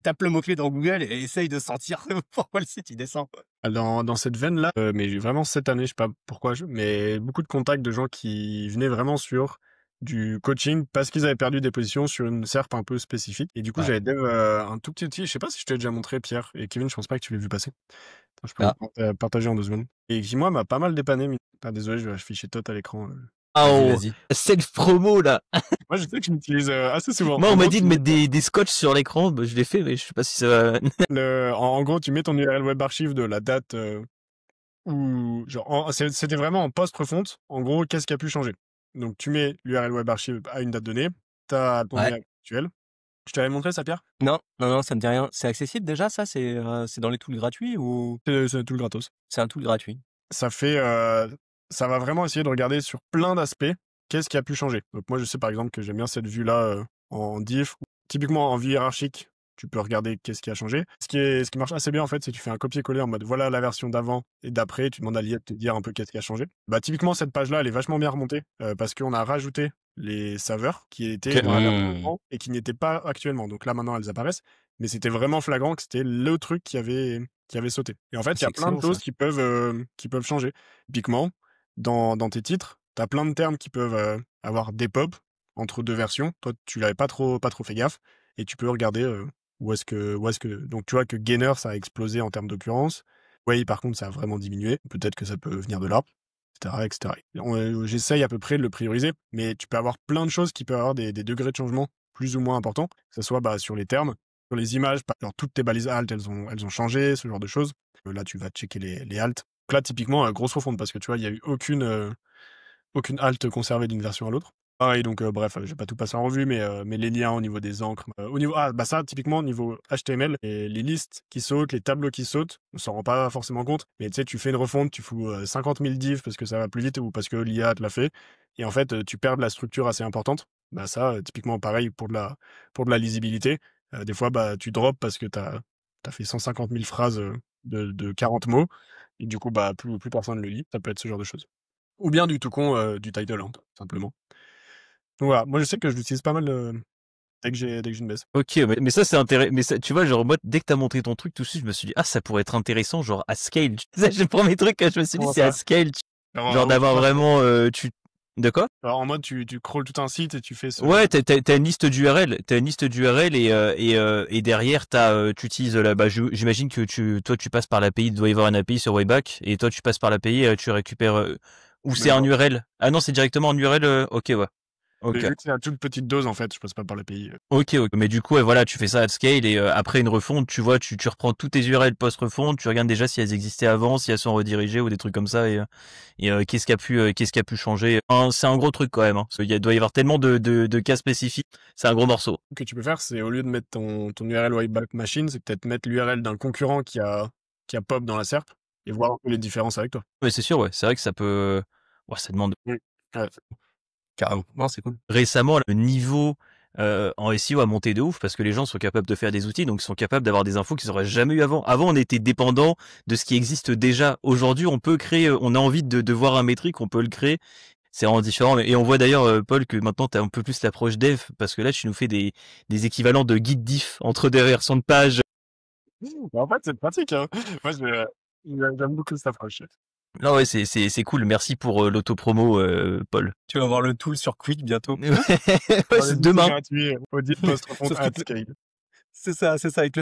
B: Tape le mot-clé dans Google et essaye de sentir pourquoi le site, il descend.
A: Dans cette veine-là, mais vraiment cette année, je sais pas pourquoi, mais beaucoup de contacts de gens qui venaient vraiment sur du coaching parce qu'ils avaient perdu des positions sur une SERP un peu spécifique. Et du coup, j'avais un tout petit outil, je sais pas si je t'ai déjà montré, Pierre, et Kevin, je pense pas que tu l'aies vu passer. Attends, je peux partager en 2 secondes. Et qui, moi, m'a pas mal dépanné. Désolé, je vais afficher tot à l'écran.
C: Ah,
B: Vas-y,
C: oh,
B: vas-y.
C: self-promo, là.
A: Moi, je sais que je l'utilise assez souvent.
C: Moi,
A: En
C: on m'a
A: gros,
C: dit
A: tu
C: de
A: mets
C: mettre des scotch sur l'écran. Bah, je l'ai fait, mais je sais pas si ça va.
A: en gros, tu mets ton URL web archive de la date ou genre c'était vraiment en post-refonte. En gros, qu'est-ce qui a pu changer? Donc, tu mets l'URL web archive à une date donnée, tu as ton
B: Ouais.
A: URL actuel. Je t'avais montré ça, Pierre?
B: Non, non, non, ça me dit rien. C'est accessible déjà, ça? C'est dans les tools gratuits ou
A: C'est tout le gratos.
B: c'est un tool gratuit?
A: Ça fait, ça va vraiment essayer de regarder sur plein d'aspects qu'est-ce qui a pu changer. Donc moi, je sais par exemple que j'aime bien cette vue-là en diff. Typiquement en vue hiérarchique, tu peux regarder qu'est-ce qui a changé. Ce qui marche assez bien en fait, c'est que tu fais un copier-coller en mode voilà la version d'avant et d'après. Tu demandes à l'IA de te dire un peu qu'est-ce qui a changé. Bah typiquement cette page-là, elle est vachement bien remontée parce qu'on a rajouté les saveurs qui étaient
C: Ok.
A: dans la version d'avant et qui n'étaient pas actuellement. Donc là maintenant elles apparaissent, mais c'était vraiment flagrant que c'était le truc qui avait sauté. Et en fait, il y
B: C'est
A: a plein de
B: excellent,
A: choses
B: ça.
A: qui peuvent changer. Typiquement, dans tes titres, tu as plein de termes qui peuvent avoir des pop entre deux versions. Toi, tu l'avais pas trop fait gaffe et tu peux regarder où est-ce que donc tu vois que Gainer ça a explosé en termes d'occurrence. Way par contre ça a vraiment diminué. Peut-être que ça peut venir de là, etc., etc. J'essaye à peu près de le prioriser, mais tu peux avoir plein de choses qui peuvent avoir des degrés de changement plus ou moins importants, que ce soit sur les termes, sur les images, genre toutes tes balises alt elles ont changé, ce genre de choses. Là tu vas checker les alt. Donc là typiquement grosse refonte parce que tu vois il y a eu aucune halte conservée d'une version à l'autre. Pareil, donc bref, je vais pas tout passer en revue, mais les liens au niveau des encres, au niveau ça typiquement au niveau HTML, et les listes qui sautent, les tableaux qui sautent, on s'en rend pas forcément compte, mais tu sais, tu fais une refonte, tu fous 50 000 divs parce que ça va plus vite ou parce que l'IA te l'a fait, et en fait, tu perds de la structure assez importante. Bah ça, typiquement pareil pour de la lisibilité. Des fois, bah tu drops parce que t'as fait 150 000 phrases de 40 mots, et du coup, bah plus personne ne le lit. Ça peut être ce genre de choses. Ou bien du tout con, du title, hein, tout simplement. Donc voilà, moi je sais que je l'utilise pas mal dès que j'ai une baisse.
C: Ok, mais ça c'est intéressant. Mais ça, tu vois, genre moi, dès que t'as montré ton truc, tout de suite, je me suis dit, ah, ça pourrait être intéressant, genre à scale. Tu sais, le premier truc que je me suis dit,
A: Comment
C: c'est à
A: ça?
C: scale.
A: Alors,
C: Genre d'avoir vraiment, de quoi?
A: alors, en mode tu crawles tout un site et tu fais ce.
C: Ouais, t'as une liste d'URL, t'as une liste d'URL et derrière tu utilises bah j'imagine que toi tu passes par l'API, il doit y avoir une API sur Wayback et toi tu passes par l'API, tu récupères ou c'est
A: Même
C: un
A: pas.
C: URL. Ah non, c'est directement un URL. Ok, ouais.
A: Mais
C: Ok.
A: vu que c'est à toute petite dose en fait, je passe pas par l'API.
C: Ok, ok. Mais du coup, ouais, voilà, tu fais ça at scale et après une refonte, tu vois, tu reprends toutes tes URL post-refonte, tu regardes déjà si elles existaient avant, si elles sont redirigées ou des trucs comme ça et qu'est-ce qui a pu changer. C'est un gros truc quand même, hein, parce qu'il doit y avoir tellement de cas spécifiques. C'est un gros morceau.
A: Ce que tu peux faire, c'est au lieu de mettre ton URL Wayback Machine, c'est peut-être mettre l'URL d'un concurrent qui a pop dans la SERP et voir un peu les différences avec toi.
C: Ouais, c'est sûr, ouais. C'est vrai que ça peut, ouais, ça demande.
A: Mm. Ouais.
B: Carrément. Non, c'est cool.
C: Récemment, le niveau en SEO a monté de ouf parce que les gens sont capables de faire des outils, donc ils sont capables d'avoir des infos qu'ils n'auraient jamais eu avant. Avant, on était dépendant de ce qui existe déjà. Aujourd'hui, on peut créer, on a envie de voir un métrique, on peut le créer. C'est vraiment différent. Et on voit d'ailleurs, Paul, que maintenant, tu as un peu plus l'approche dev parce que là, tu nous fais des équivalents de guide diff entre des versions de page.
A: Mais en fait, c'est pratique, hein. Moi, j'aime beaucoup cette approche.
C: Non, ouais, c'est cool. Merci pour l'autopromo, Paul.
B: Tu vas voir le tool sur Quick bientôt.
C: Ouais,
A: Dans les
C: c'est
A: outils
C: demain.
A: gratuits, audit post-refonte
B: Sauf
A: at
B: qu'il
A: scale.
B: C'est ça, c'est ça. Il te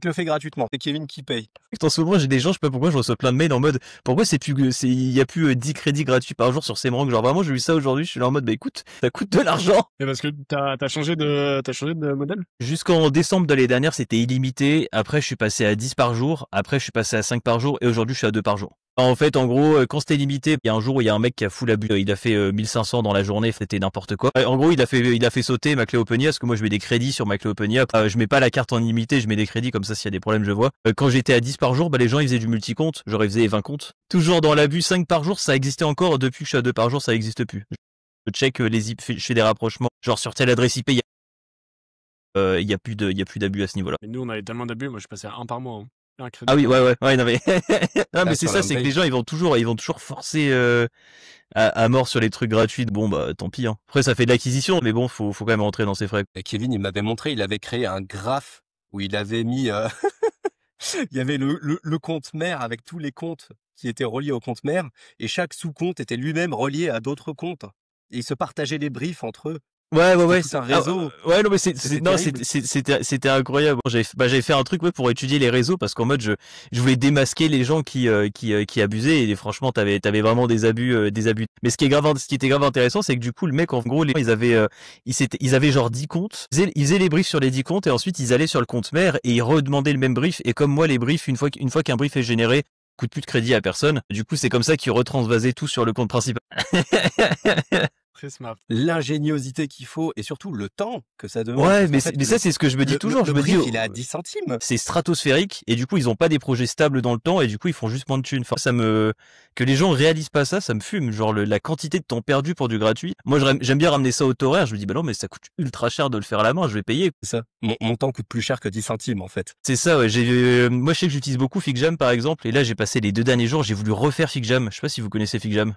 B: le fait gratuitement. C'est Kevin qui paye.
C: En ce moment, j'ai des gens, je sais pas pourquoi, je reçois plein de mails en mode, pourquoi il y a plus 10 crédits gratuits par jour sur Semrush. Genre vraiment, j'ai vu ça aujourd'hui, je suis là en mode, bah écoute, ça coûte de l'argent.
A: Et parce que t'as changé de modèle?
C: Jusqu'en décembre de l'année dernière, c'était illimité. Après, je suis passé à 10 par jour. Après, je suis passé à 5 par jour. Et aujourd'hui, je suis à 2 par jour. En fait, en gros, quand c'était limité, il y a un jour où il y a un mec qui a full abus. Il a fait 1500 dans la journée, c'était n'importe quoi. En gros, il a fait sauter ma clé OpenIA parce que moi, je mets des crédits sur ma clé OpenIA. Je mets pas la carte en illimité, je mets des crédits comme ça s'il y a des problèmes, je vois. Quand j'étais à 10 par jour, bah, les gens, ils faisaient du multi-compte. Genre, ils faisaient 20 comptes. Toujours dans l'abus, 5 par jour, ça existait encore. Depuis que je suis à 2 par jour, ça existe plus. Je check les IP, je fais des rapprochements. Genre, sur telle adresse IP, il y a plus d'abus à ce niveau-là.
A: Mais nous, on avait tellement d'abus, moi je passais à un par mois, hein. Un crédit
C: Ah oui,
A: par
C: ouais,
A: mois.
C: ouais, non mais, non, mais c'est
B: Sur
C: ça,
B: la
C: c'est que
B: paye.
C: les gens, ils vont toujours forcer à mort sur les trucs gratuits. Bon, bah, tant pis, hein. Après, ça fait de l'acquisition, mais bon, faut quand même rentrer dans ses frais.
B: Et Kevin, il m'avait montré, il avait créé un graphe où il avait mis, il y avait le compte mère avec tous les comptes qui étaient reliés au compte mère et chaque sous-compte était lui-même relié à d'autres comptes. Et ils se partageaient les briefs entre eux.
C: Ouais.
B: C'était tout un réseau.
C: Ouais, non, mais
B: C'était
C: non,
B: terrible.
C: c'était incroyable. Bon, j'avais fait un truc, ouais, pour étudier les réseaux parce qu'en mode, je voulais démasquer les gens qui abusaient et franchement, t'avais vraiment des abus, des abus. Mais ce qui était grave intéressant, c'est que du coup, le mec, en gros, ils avaient, ils avaient genre 10 comptes. Ils faisaient les briefs sur les 10 comptes et ensuite, ils allaient sur le compte mère et ils redemandaient le même brief. Et comme moi, les briefs, une fois qu'un brief est généré, coûte plus de crédit à personne. Du coup, c'est comme ça qu'ils retransvasaient tout sur le compte principal.
A: Très smart.
B: L'ingéniosité qu'il faut et surtout le temps que ça demande.
C: Ouais,
B: Parce qu'en
C: mais
B: fait,
C: ça, c'est ce que je me dis toujours. Je
B: le
C: me dis,
B: brief, il est à 10 centimes.
C: c'est stratosphérique et du coup, ils ont pas des projets stables dans le temps et du coup, ils font juste moins de thunes. Enfin, que les gens réalisent pas ça, ça me fume. Genre, la quantité de temps perdu pour du gratuit. Moi, j'aime bien ramener ça au taux horaire. Je me dis, bah non, mais ça coûte ultra cher de le faire à la main, je vais payer.
B: C'est ça. Mon temps coûte plus cher que 10 centimes, en fait.
C: C'est ça, ouais. Moi, je sais que j'utilise beaucoup FigJam, par exemple, et là, j'ai passé les 2 derniers jours, j'ai voulu refaire FigJam. Je sais pas si vous connaissez FigJam.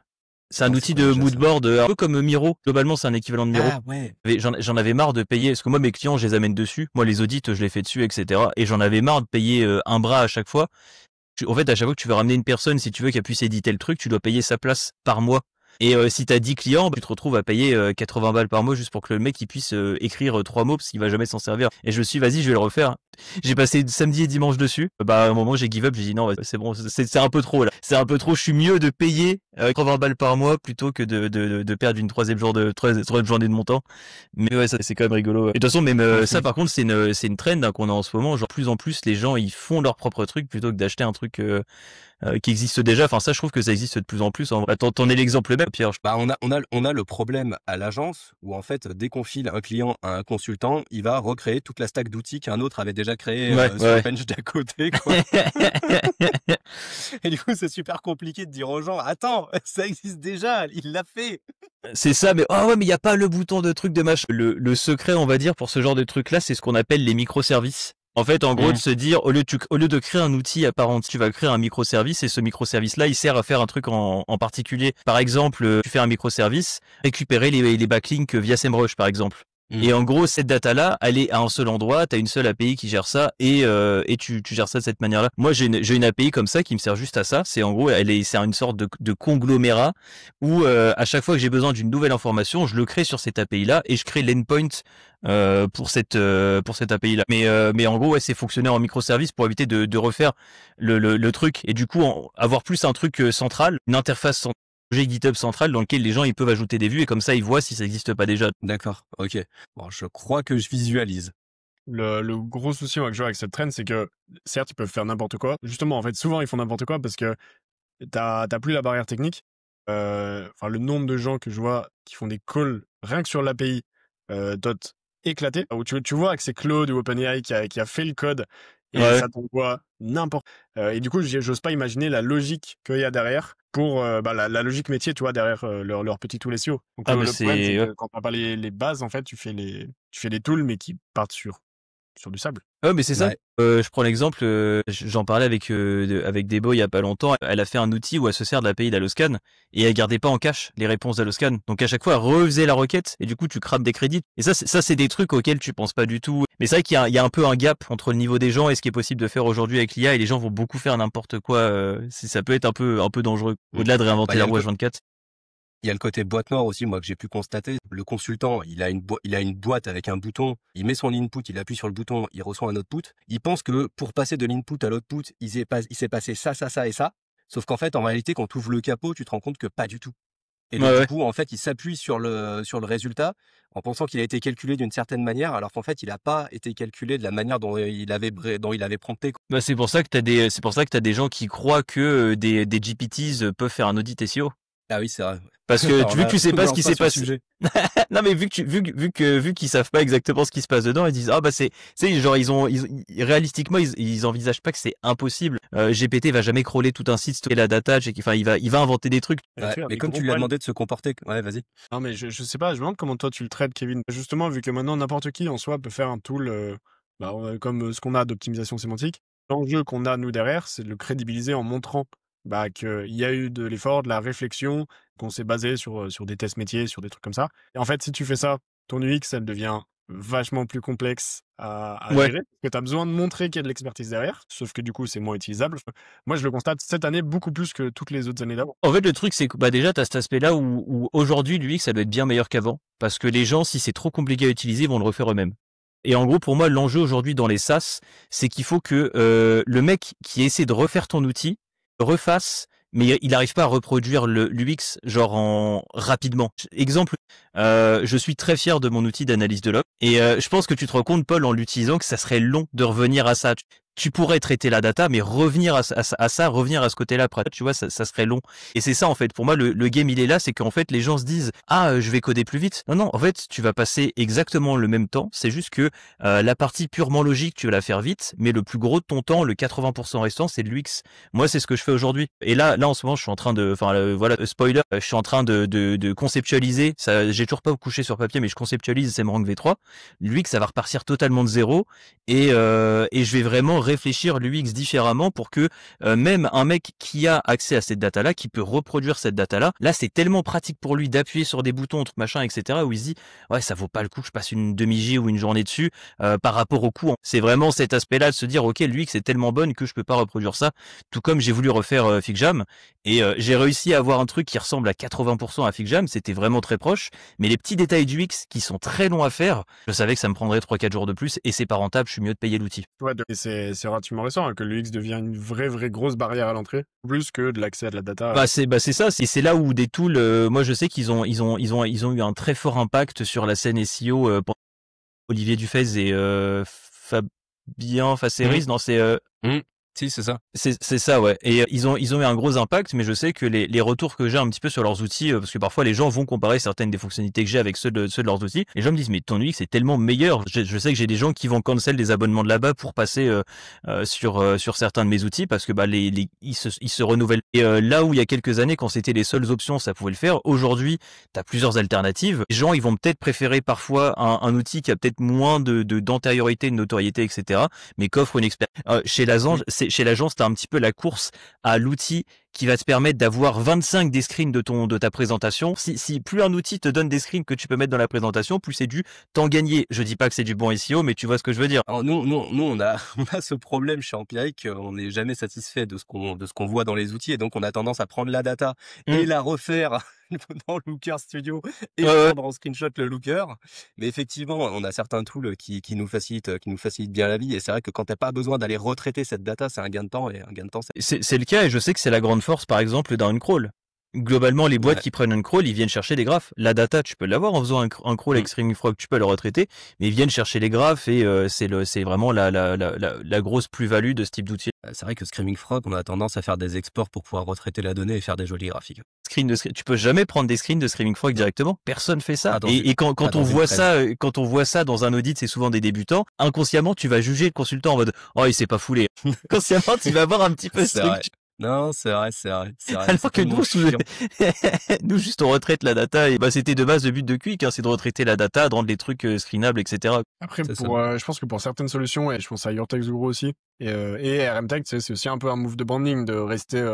C: C'est un
B: Non, c'est
C: outil
B: quoi
C: de
B: déjà ça?
C: moodboard, un peu comme Miro. Globalement, c'est un équivalent de Miro.
B: Ah ouais.
C: J'en avais marre de payer, parce que moi, mes clients, je les amène dessus. Moi, les audits, je les fais dessus, etc. Et j'en avais marre de payer un bras à chaque fois. En fait, à chaque fois que tu veux ramener une personne, si tu veux qu'elle puisse éditer le truc, tu dois payer sa place par mois. Et si t'as 10 clients, tu te retrouves à payer 80 balles par mois juste pour que le mec il puisse écrire 3 mots parce qu'il va jamais s'en servir. Et je me suis dit, vas-y, je vais le refaire. J'ai passé samedi et dimanche dessus. Bah à un moment j'ai give up, j'ai dit non, c'est bon, c'est un peu trop là. C'est un peu trop, je suis mieux de payer 80 balles par mois plutôt que de perdre une troisième journée de mon temps. Mais ouais, ça c'est quand même rigolo. Et de toute façon, même ça par contre, c'est une trend, hein, qu'on a en ce moment. Genre plus en plus les gens ils font leur propre truc plutôt que d'acheter un truc qui existe déjà. Enfin ça, je trouve que ça existe de plus en plus. T'en es l'exemple même, Pierre.
B: Bah, on a le problème à l'agence où en fait, dès qu'on file un client à un consultant, il va recréer toute la stack d'outils qu'un autre avait déjà créé sur le bench d'à côté, quoi. Et du coup, c'est super compliqué de dire aux gens, attends, ça existe déjà, il l'a fait.
C: C'est ça, mais ah ouais, mais il y a pas le bouton de truc de machin. Le secret, on va dire, pour ce genre de truc-là, c'est ce qu'on appelle les microservices. En fait, en gros, de se dire, au lieu de créer un outil à part entière, tu vas créer un microservice et ce microservice-là, il sert à faire un truc en particulier. Par exemple, tu fais un microservice, récupérer les backlinks via SEMrush, par exemple. Et en gros, cette data-là, elle est à un seul endroit, t'as une seule API qui gère ça et tu gères ça de cette manière-là. Moi, j'ai une API comme ça qui me sert juste à ça. C'est en gros, c'est une sorte de conglomérat où à chaque fois que j'ai besoin d'une nouvelle information, je le crée sur cette API-là et je crée l'endpoint pour cette API-là. Mais en gros, ouais, c'est fonctionner en microservice pour éviter de refaire le truc et du coup avoir plus un truc central, une interface centrale. Projet GitHub central dans lequel les gens ils peuvent ajouter des vues et comme ça ils voient si ça n'existe pas déjà.
B: D'accord, ok. Bon, je crois que je visualise.
A: Le gros souci avec jouer avec cette trend, c'est que certes, ils peuvent faire n'importe quoi. Justement, en fait, souvent, ils font n'importe quoi parce que t'as plus la barrière technique. Enfin, le nombre de gens que je vois qui font des calls rien que sur l'API dot éclaté, où tu vois que c'est Claude ou OpenAI qui a fait le code et ça t'envoie n'importe. Et du coup, j'ose pas imaginer la logique qu'il y a derrière pour la logique métier, tu vois, derrière leur petit tool SEO. Donc le problème, c'est que quand t'as pas les bases, en fait, tu fais les tools mais qui partent sur du sable.
C: Ouais, mais c'est ça. Je prends l'exemple, j'en parlais avec Debo il y a pas longtemps. Elle a fait un outil où elle se sert de l'API d'Alloscan et elle gardait pas en cache les réponses d'Alloscan. Donc à chaque fois, elle refaisait la requête et du coup, tu crames des crédits. Et ça, c'est des trucs auxquels tu penses pas du tout. Mais c'est vrai qu'il y a un peu un gap entre le niveau des gens et ce qui est possible de faire aujourd'hui avec l'IA et les gens vont beaucoup faire n'importe quoi. Ça peut être un peu dangereux. Au-delà de réinventer la roue H24.
B: Il y a le côté boîte noire aussi, moi, que j'ai pu constater. Le consultant, il a une boîte avec un bouton. Il met son input, il appuie sur le bouton, il reçoit un output. Il pense que pour passer de l'input à l'output, il s'est passé ça, ça, ça et ça. Sauf qu'en fait, en réalité, quand tu ouvres le capot, tu te rends compte que pas du tout. Et donc, du coup, en fait, il s'appuie sur le résultat en pensant qu'il a été calculé d'une certaine manière, alors qu'en fait, il n'a pas été calculé de la manière dont il avait prompté.
C: Bah, c'est pour ça que t'as des gens qui croient que des GPTs peuvent faire un audit SEO.
B: Ah oui, c'est vrai.
C: Parce que vu que tu sais pas ce qui s'est passé. Non mais vu qu'ils savent pas exactement ce qui se passe dedans, ils disent ah bah c'est genre réalistiquement ils envisagent pas que c'est impossible. GPT va jamais crawler tout un site, stocker la data, enfin il va inventer des trucs.
B: Ouais, mais comme tu lui as demandé de se comporter, ouais, vas-y.
A: Non mais je sais pas, je me demande comment toi tu le traites, Kevin. Justement, vu que maintenant n'importe qui en soi peut faire un tool comme ce qu'on a d'optimisation sémantique. L'enjeu qu'on a nous derrière, c'est de le crédibiliser en montrant qu'il y a eu de l'effort, de la réflexion, qu'on s'est basé sur des tests métiers, sur des trucs comme ça. Et en fait, si tu fais ça, ton UX, elle devient vachement plus complexe à
C: Ouais.
A: gérer, parce que tu as besoin de montrer qu'il y a de l'expertise derrière, sauf que du coup, c'est moins utilisable. Enfin, moi, je le constate cette année beaucoup plus que toutes les autres années d'avant.
C: En fait, le truc, c'est que bah, déjà, tu as cet aspect-là où aujourd'hui, l'UX, ça doit être bien meilleur qu'avant. Parce que les gens, si c'est trop compliqué à utiliser, ils vont le refaire eux-mêmes. Et en gros, pour moi, l'enjeu aujourd'hui dans les SaaS, c'est qu'il faut que le mec qui essaie de refaire ton outil refasse, mais il n'arrive pas à reproduire l'UX genre rapidement. Exemple, je suis très fier de mon outil d'analyse de log. Et je pense que tu te rends compte, Paul, en l'utilisant, que ça serait long de revenir à ça. Tu pourrais traiter la data, mais revenir à ça, revenir à ce côté-là après, tu vois, ça serait long. Et c'est ça, en fait, pour moi, le game, il est là, c'est qu'en fait, les gens se disent, je vais coder plus vite. Non, en fait, tu vas passer exactement le même temps. C'est juste que la partie purement logique, tu vas la faire vite, mais le plus gros de ton temps, le 80% restant, c'est de l'UX. Moi, c'est ce que je fais aujourd'hui. Et là, en ce moment, je suis en train de, voilà, spoiler, je suis en train de conceptualiser. Ça, j'ai toujours pas couché sur papier, mais je conceptualise SEMrush V3. L'UX, ça va repartir totalement de zéro, et je vais vraiment réfléchir l'UX différemment pour que même un mec qui a accès à cette data-là, qui peut reproduire cette data-là, là, c'est tellement pratique pour lui d'appuyer sur des boutons, trucs machin, etc., où il se dit, ouais, ça vaut pas le coup que je passe une demi-J ou une journée dessus par rapport au coût. C'est vraiment cet aspect-là de se dire, ok, l'UX est tellement bonne que je peux pas reproduire ça. Tout comme j'ai voulu refaire FigJam, et j'ai réussi à avoir un truc qui ressemble à 80% à FigJam, c'était vraiment très proche, mais les petits détails du UX qui sont très longs à faire, je savais que ça me prendrait 3-4 jours de plus, et c'est pas rentable, je suis mieux de payer l'outil.
A: Ouais, et c'est relativement récent que l'UX devient une vraie grosse barrière à l'entrée, plus que de l'accès à de la data.
C: C'est ça, c'est là où des tools, moi je sais qu'ils ont eu un très fort impact sur la scène SEO pour Olivier Dufez et Fabien Facéris, non c'est
B: Si, c'est ça.
C: C'est ça, ouais. Et ils ont eu un gros impact, mais je sais que les retours que j'ai un petit peu sur leurs outils, parce que parfois les gens vont comparer certaines des fonctionnalités que j'ai avec ceux de leurs outils, les gens me disent mais ton UX est tellement meilleur. Je sais que j'ai des gens qui vont cancel des abonnements de là-bas pour passer sur certains de mes outils parce que bah ils se renouvellent. Et là où il y a quelques années, quand c'était les seules options, ça pouvait le faire. Aujourd'hui, tu as plusieurs alternatives. Les gens, ils vont peut-être préférer parfois un outil qui a peut-être moins d'antériorité, de notoriété, etc., mais qu'offre une expérience. Chez l'agence, tu as un petit peu la course à l'outil qui va te permettre d'avoir 25 des screens de ta présentation. Si plus un outil te donne des screens que tu peux mettre dans la présentation, plus c'est du temps gagné. Je dis pas que c'est du bon SEO, mais tu vois ce que je veux dire.
B: Alors nous, on a ce problème chez Empiric, on n'est jamais satisfait de ce qu'on voit dans les outils, et donc on a tendance à prendre la data et la refaire dans Looker Studio et prendre en screenshot le Looker. Mais effectivement, on a certains tools qui nous facilitent bien la vie, et c'est vrai que quand t'as pas besoin d'aller retraiter cette data, c'est un gain de temps, et un gain de temps,
C: c'est le cas, et je sais que c'est la grande force, par exemple, d'un uncrawl. Globalement, les boîtes qui prennent un crawl, ils viennent chercher des graphes. La data, tu peux l'avoir en faisant un crawl avec Screaming Frog, tu peux le retraiter, mais ils viennent chercher les graphes, et c'est vraiment la grosse plus-value de ce type d'outil.
B: C'est vrai que Screaming Frog, on a tendance à faire des exports pour pouvoir retraiter la donnée et faire des jolis graphiques.
C: Tu peux jamais prendre des screens de Screaming Frog directement. Personne fait ça. Et quand on voit ça dans un audit, c'est souvent des débutants. Inconsciemment, tu vas juger le consultant en mode, oh, il s'est pas foulé. Consciemment, tu vas avoir un petit peu ce truc.
B: Non, c'est vrai.
C: Alors que nous, juste on retraite la data, et bah c'était de base le but de Quick, c'est de retraiter la data, de rendre les trucs screenables, etc.
A: Après, je pense que pour certaines solutions, et je pense à Your Text Guru aussi, et RM Tech, c'est aussi un peu un move de branding, de rester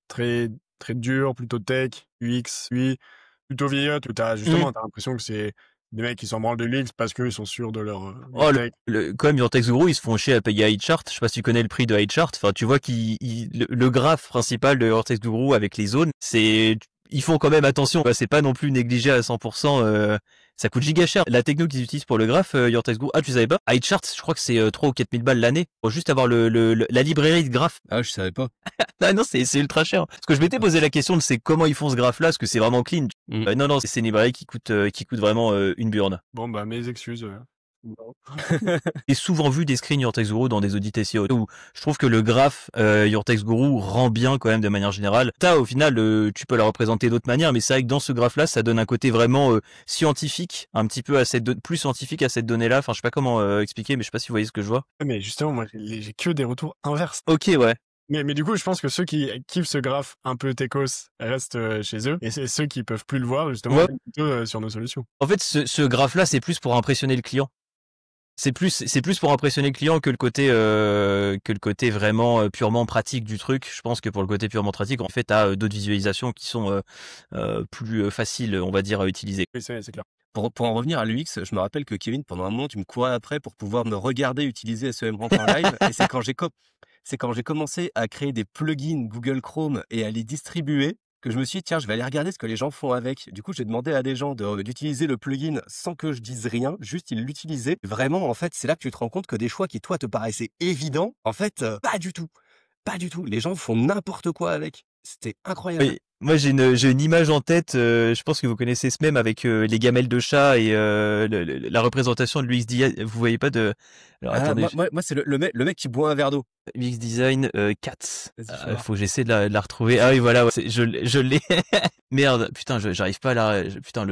A: très dur, plutôt tech, UX, UI, plutôt vieillotte, où t'as l'impression que c'est des mecs qui s'en branlent de l'UX parce qu'ils sont sûrs de leur tech.
C: Comme Your Text Guru, ils se font chier à payer iChart. Je sais pas si tu connais le prix de iChart. Enfin, tu vois le graphe principal de Your Text Guru avec les zones, ils font quand même attention. C'est pas non plus négligé à 100%. Ça coûte giga cher. La techno qu'ils utilisent pour le graphe, Your Text Guru, tu savais pas? iChart, je crois que c'est 3 ou 4 000 balles l'année pour juste avoir la librairie de graphes.
B: Ah, je savais pas.
C: Ah non, c'est ultra cher. Parce que je m'étais posé la question de comment ils font ce graphe-là, parce que c'est vraiment clean. Non, c'est une librairie qui coûte vraiment une burne.
A: Bon, bah, mes excuses.
C: J'ai souvent vu des screens Your Text Guru dans des audits SEO où je trouve que le graphe Your Text Guru rend bien quand même de manière générale. Au final, tu peux la représenter d'autres manières, mais c'est vrai que dans ce graphe-là, ça donne un côté vraiment scientifique, un petit peu plus scientifique à cette donnée-là. Enfin, je sais pas comment expliquer, mais je sais pas si vous voyez ce que je vois.
A: Mais justement, moi, j'ai que des retours inverses.
C: Ok, ouais.
A: Mais du coup, je pense que ceux qui kiffent ce graphe un peu techos restent chez eux, et c'est ceux qui peuvent plus le voir, justement, plutôt sur nos solutions.
C: En fait, ce graphe-là, c'est plus pour impressionner le client. C'est plus pour impressionner le client que le côté vraiment purement pratique du truc. Je pense que pour le côté purement pratique, en fait, t'as d'autres visualisations qui sont plus faciles, on va dire, à utiliser.
A: Oui, c'est clair.
B: Pour en revenir à l'UX, je me rappelle que Kevin, pendant un moment, tu me courais après pour pouvoir me regarder utiliser SEMrush en live. Et c'est quand j'ai commencé à créer des plugins Google Chrome et à les distribuer que je me suis dit, tiens, je vais aller regarder ce que les gens font avec. Du coup, j'ai demandé à des gens d'utiliser le plugin sans que je dise rien, juste ils l'utilisaient. Vraiment, en fait, c'est là que tu te rends compte que des choix qui, toi, te paraissaient évidents, en fait, pas du tout. Pas du tout. Les gens font n'importe quoi avec. C'était incroyable.
C: Oui, moi j'ai une image en tête, je pense que vous connaissez ce mème avec les gamelles de chat et la représentation de l'UX Design. Vous voyez pas de... Alors
B: Ah,
C: attendez,
B: moi c'est le mec qui boit un verre d'eau.
C: UX Design Cats.
B: Vas-y, fais voir.
C: Faut que j'essaie de la retrouver. Ah oui, voilà, ouais, je l'ai. Merde, putain, j'arrive pas à putain,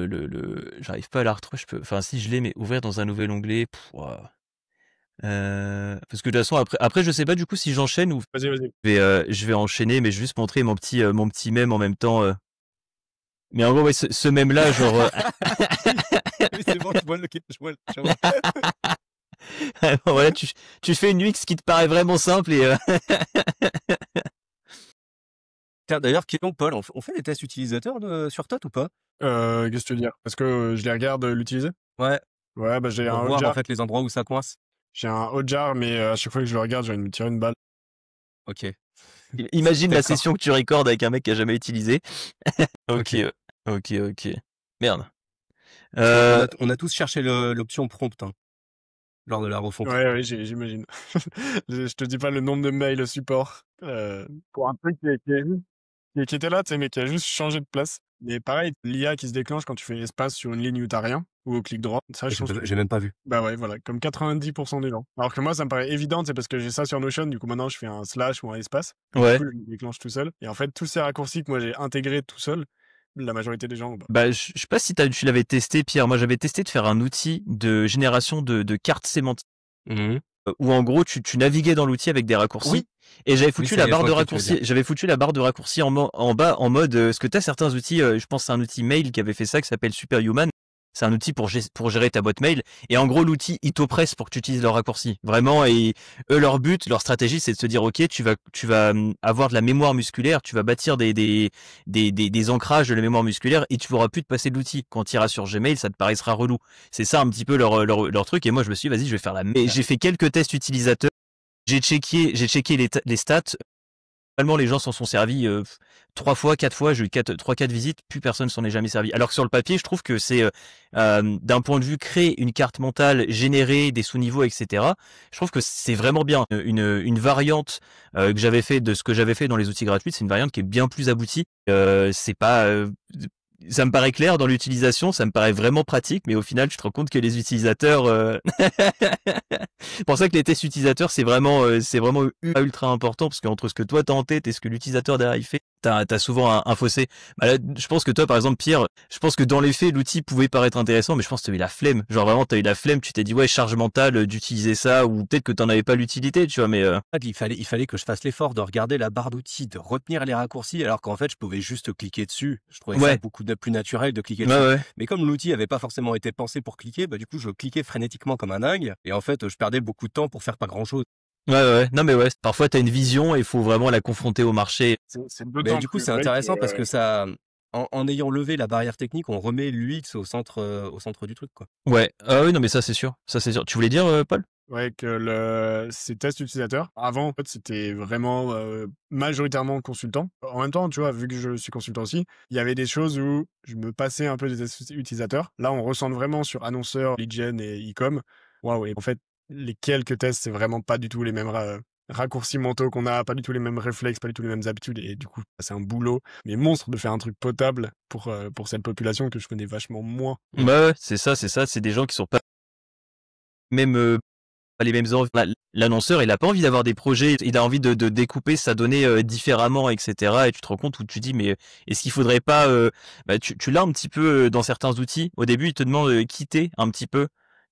C: j'arrive pas à la retrouver. Enfin, si je l'ai, mais ouvrir dans un nouvel onglet. Ouah. Parce que de toute façon, après, je sais pas du coup si j'enchaîne ou
A: Vas-y.
C: je vais enchaîner, mais je vais juste montrer mon petit mème en même temps. Mais en gros, ouais, ce mème-là, genre,
B: Oui, c'est bon, je vois je vois.
C: voilà, tu fais une UX qui te paraît vraiment simple et
B: Tiens, d'ailleurs, question Paul, on fait des tests utilisateurs sur Tot ou pas?
A: Qu'est-ce que tu veux dire? Parce que je les regarde l'utiliser?
B: Ouais,
A: Ouais, bah j'ai
B: pour
A: un
B: voir en
A: Hotjar.
B: fait les endroits où ça coince.
A: J'ai un Hotjar, mais à chaque fois que je le regarde, j'ai envie de me tirer une balle.
B: Ok.
C: imagine la
B: D'accord.
C: session que tu recordes avec un mec qui a jamais utilisé. Ok,
B: Ok.
C: ok. Merde.
B: On a tous cherché l'option prompt hein, lors de la refonte.
A: Ouais, j'imagine. Je te dis pas le nombre de mails au support pour un truc qui était là, tu sais, mais qui a juste changé de place. Mais pareil, l'IA qui se déclenche quand tu fais espace sur une ligne où t'as rien, ou au clic droit, ça, je pense que...
B: J'ai même pas vu.
A: Bah ouais, voilà, comme 90% des gens. Alors que moi, ça me paraît évident, c'est parce que j'ai ça sur Notion, du coup maintenant je fais un slash ou un espace.
C: Ouais.
A: Du coup, il déclenche tout seul. Et en fait, tous ces raccourcis que moi j'ai intégrés tout seul, la majorité des gens, bah,
C: Bah, je sais pas si tu l'avais testé, Pierre. Moi, j'avais testé de faire un outil de génération de cartes sémantiques.
B: Mhm.
C: Où en gros tu naviguais dans l'outil avec des raccourcis
B: Oui.
C: et j'avais
B: Oui,
C: foutu
B: ça
C: la
B: y est, je
C: barre de
B: vois ce que tu veux
C: raccourcis
B: dire.
C: j'avais foutu la barre de raccourcis en bas en mode parce que t'as certains outils je pense que c'est un outil mail qui avait fait ça qui s'appelle Superhuman. C'est un outil pour gérer ta boîte mail et en gros l'outil il t'oppresse pour que tu utilises leur raccourci vraiment et eux leur stratégie c'est de se dire ok tu vas avoir de la mémoire musculaire, tu vas bâtir des ancrages de la mémoire musculaire et tu pourras plus te passer de l'outil quand tu iras sur Gmail ça te paraîtra relou. C'est ça un petit peu leur truc et moi je me suis dit vas-y je vais faire mais j'ai fait quelques tests utilisateurs. J'ai checké les stats. Finalement, les gens s'en sont servis 3 fois, 4 fois. J'ai eu 3-4 visites. Plus personne s'en est jamais servi. Alors que sur le papier, je trouve que c'est d'un point de vue créer une carte mentale, générer des sous-niveaux, etc. Je trouve que c'est vraiment bien. Une variante que j'avais fait de ce que j'avais fait dans les outils gratuits, c'est une variante qui est bien plus aboutie. C'est pas ça me paraît clair dans l'utilisation, ça me paraît vraiment pratique, mais au final, tu te rends compte que les utilisateurs, c'est pour ça que les tests utilisateurs, c'est vraiment ultra important parce qu'entre ce que toi t'as en tête et ce que l'utilisateur derrière il fait, t'as souvent un fossé. Bah là, je pense que toi, par exemple, Pierre, je pense que dans les faits, l'outil pouvait paraître intéressant, mais je pense que t'as eu la flemme. Genre vraiment, t'as eu la flemme, tu t'es dit ouais, charge mentale d'utiliser ça, ou peut-être que t'en avais pas l'utilité, tu vois, mais
B: Il fallait que je fasse l'effort de regarder la barre d'outils, de retenir les raccourcis, alors qu'en fait, je pouvais juste cliquer dessus. Je trouvais ça
C: ouais,
B: beaucoup plus naturel de cliquer dessus.
C: ouais.
B: Mais comme l'outil avait pas forcément été pensé pour cliquer, bah, du coup, je cliquais frénétiquement comme un dingue. Et en fait, je perdais beaucoup de temps pour faire pas grand chose.
C: Ouais. Non, mais ouais. Parfois, t'as une vision et il faut vraiment la confronter au marché.
A: c'est
B: Mais
A: d'autant
B: du coup,
A: plus
B: c'est
A: vrai
B: intéressant parce
A: que...
B: que ça, en ayant levé la barrière technique, on remet l'UX au centre du truc, quoi.
C: Ouais. Ah oui, non, mais ça, c'est sûr. Ça, c'est sûr. Tu voulais dire, Paul?
A: Ouais, que ces tests utilisateurs, avant, en fait, c'était vraiment majoritairement consultant. En même temps, tu vois, vu que je suis consultant aussi, il y avait des choses où je me passais un peu des tests utilisateurs. Là, on ressent vraiment sur annonceurs, lead gen et e-com. Waouh, et en fait, les quelques tests, c'est vraiment pas du tout les mêmes raccourcis mentaux qu'on a, pas du tout les mêmes réflexes, pas du tout les mêmes habitudes. Et du coup, c'est un boulot, mais monstre de faire un truc potable pour cette population que je connais vachement moins.
C: Ouais, c'est ça. C'est des gens qui sont pas même pas les mêmes envies. L'annonceur, il a pas envie d'avoir des projets, il a envie de découper sa donnée différemment, etc. Et tu te rends compte où tu dis, mais est-ce qu'il faudrait pas, tu l'as un petit peu dans certains outils. Au début, ils te demandent de quitter un petit peu.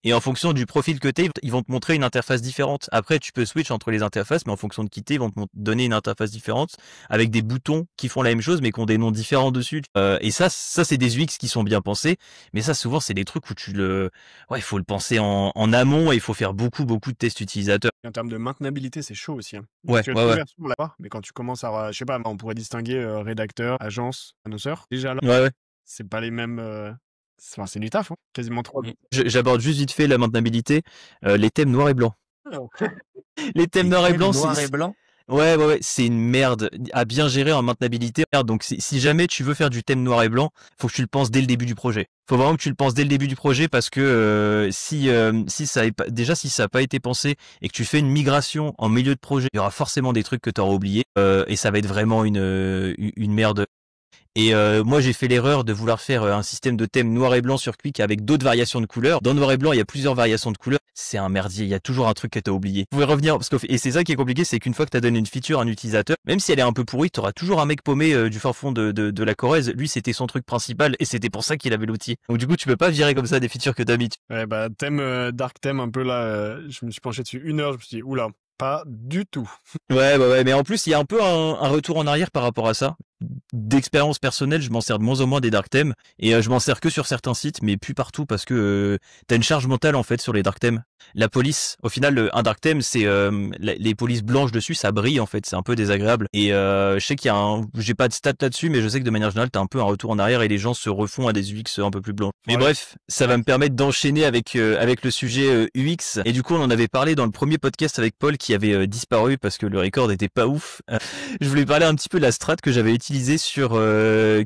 C: Et en fonction du profil que t'es, ils vont te montrer une interface différente. Après, tu peux switch entre les interfaces, mais en fonction de qui t'es, ils vont te donner une interface différente avec des boutons qui font la même chose, mais qui ont des noms différents dessus. Et ça, c'est des UX qui sont bien pensés. Mais ça, souvent, c'est des trucs où il faut le penser en amont et il faut faire beaucoup de tests utilisateurs.
A: En termes de maintenabilité, c'est chaud aussi. Hein.
C: Ouais.
A: Parce que deux versions, on l'a pas, mais quand tu commences à, je sais pas, on pourrait distinguer rédacteur, agence, annonceur. Déjà là,
C: Ouais.
A: c'est pas les mêmes C'est du taf, hein. Quasiment 3.
C: J'aborde juste vite fait la maintenabilité, les thèmes noirs et blancs. Les thèmes noirs et blancs,
B: Noir et blanc.
C: Ouais, c'est une merde à bien gérer en maintenabilité. Donc si jamais tu veux faire du thème noir et blanc, faut que tu le penses dès le début du projet. Faut vraiment que tu le penses dès le début du projet parce que si ça a pas été pensé et que tu fais une migration en milieu de projet, il y aura forcément des trucs que tu auras oubliés et ça va être vraiment une merde. Et moi j'ai fait l'erreur de vouloir faire un système de thème noir et blanc sur Quick avec d'autres variations de couleurs. Dans noir et blanc, il y a plusieurs variations de couleurs. C'est un merdier, il y a toujours un truc que t'as oublié. Vous pouvez revenir, et c'est ça qui est compliqué, c'est qu'une fois que t'as donné une feature à un utilisateur, même si elle est un peu pourrie, t'auras toujours un mec paumé du fin fond de la Corrèze. Lui, c'était son truc principal et c'était pour ça qu'il avait l'outil. Donc du coup, tu peux pas virer comme ça des features que t'as mis.
A: Ouais, bah, thème, dark theme, un peu là, je me suis penché dessus 1 heure, je me suis dit, oula, pas du tout.
C: Ouais, mais en plus, il y a un peu un retour en arrière par rapport à ça. D'expérience personnelle, je m'en sers de moins en moins des dark themes et je m'en sers que sur certains sites, mais plus partout parce que t'as une charge mentale en fait sur les dark themes. La police, au final, un dark theme, c'est les polices blanches dessus, ça brille en fait, c'est un peu désagréable. Et je sais qu'il y a j'ai pas de stats là-dessus, mais je sais que de manière générale, t'as un peu un retour en arrière et les gens se refont à des UX un peu plus blancs. Mais bref, ça va me permettre d'enchaîner avec le sujet UX. Et du coup, on en avait parlé dans le premier podcast avec Paul qui avait disparu parce que le record était pas ouf. Je voulais parler un petit peu de la strat que j'avais utilisée sur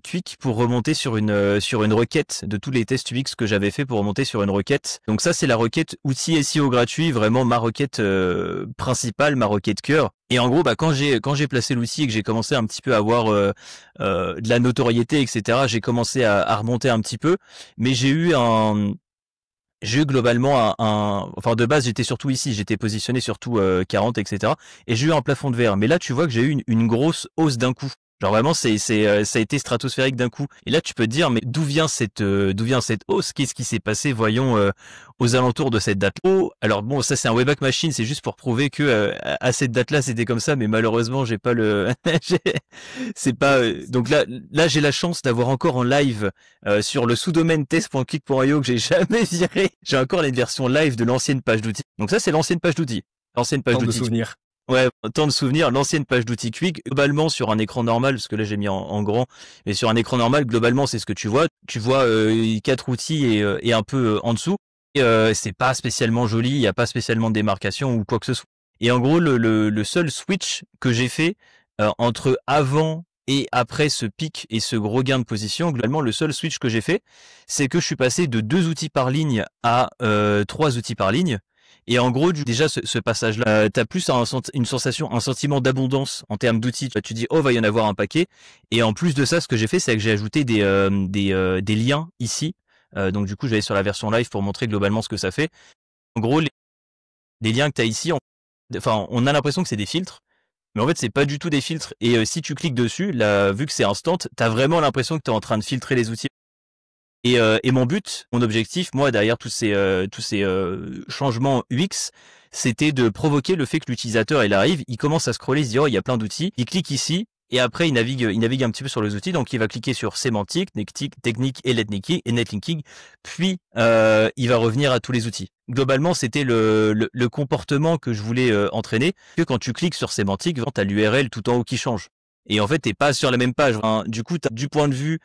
C: Quick pour remonter sur une requête de tous les tests UX que j'avais fait pour remonter sur une requête. Donc ça, c'est la requête outil SEO gratuit, vraiment ma requête principale, ma requête cœur. Et en gros, quand j'ai placé l'outil et que j'ai commencé un petit peu à avoir de la notoriété, etc., j'ai commencé à remonter un petit peu. Mais j'ai eu globalement enfin de base j'étais surtout ici, j'étais positionné surtout 40, etc. Et j'ai eu un plafond de verre. Mais là, tu vois que j'ai eu une grosse hausse d'un coup. Genre vraiment, ça a été stratosphérique d'un coup. Et là, tu peux te dire, mais d'où vient cette hausse? Qu'est-ce qui s'est passé, voyons, aux alentours de cette date? Oh, alors bon, ça c'est un Webpack Machine, c'est juste pour prouver que à cette date-là, c'était comme ça, mais malheureusement, j'ai pas le, c'est pas. Donc là, j'ai la chance d'avoir encore en live sur le sous-domaine test.quick.io que j'ai jamais viré. J'ai encore les versions live de l'ancienne page d'outils. Donc ça, c'est l'ancienne page d'outils. L'ancienne page
B: Tant de
C: d'outils.
B: souvenirs.
C: Ouais, tant de souvenirs. L'ancienne page d'outils Quick, globalement sur un écran normal, parce que là j'ai mis en grand, mais sur un écran normal, globalement c'est ce que tu vois. Tu vois 4 outils et un peu en dessous. Et c'est pas spécialement joli, il y a pas spécialement de démarcation ou quoi que ce soit. Et en gros, le seul switch que j'ai fait entre avant et après ce pic et ce gros gain de position, globalement le seul switch que j'ai fait, c'est que je suis passé de 2 outils par ligne à 3 outils par ligne. Et en gros, déjà, ce passage-là, t'as plus une sensation, un sentiment d'abondance en termes d'outils. Tu dis, oh, va y en avoir un paquet. Et en plus de ça, ce que j'ai fait, c'est que j'ai ajouté des liens ici. Donc, du coup, j'allais sur la version live pour montrer globalement ce que ça fait. En gros, les liens que t'as ici, on a l'impression que c'est des filtres. Mais en fait, c'est pas du tout des filtres. Et si tu cliques dessus, là, vu que c'est instant, t'as vraiment l'impression que t'es en train de filtrer les outils. Et mon but, mon objectif, moi, derrière tous ces changements UX, c'était de provoquer le fait que l'utilisateur, il arrive, il commence à scroller, il se dit, oh, il y a plein d'outils, il clique ici, et après, il navigue un petit peu sur les outils, donc il va cliquer sur sémantique, technique et netlinking, puis il va revenir à tous les outils. Globalement, c'était le comportement que je voulais entraîner, que quand tu cliques sur sémantique, t'as l'URL tout en haut qui change. Et en fait, t'es pas sur la même page. Hein. Du coup, du point de vue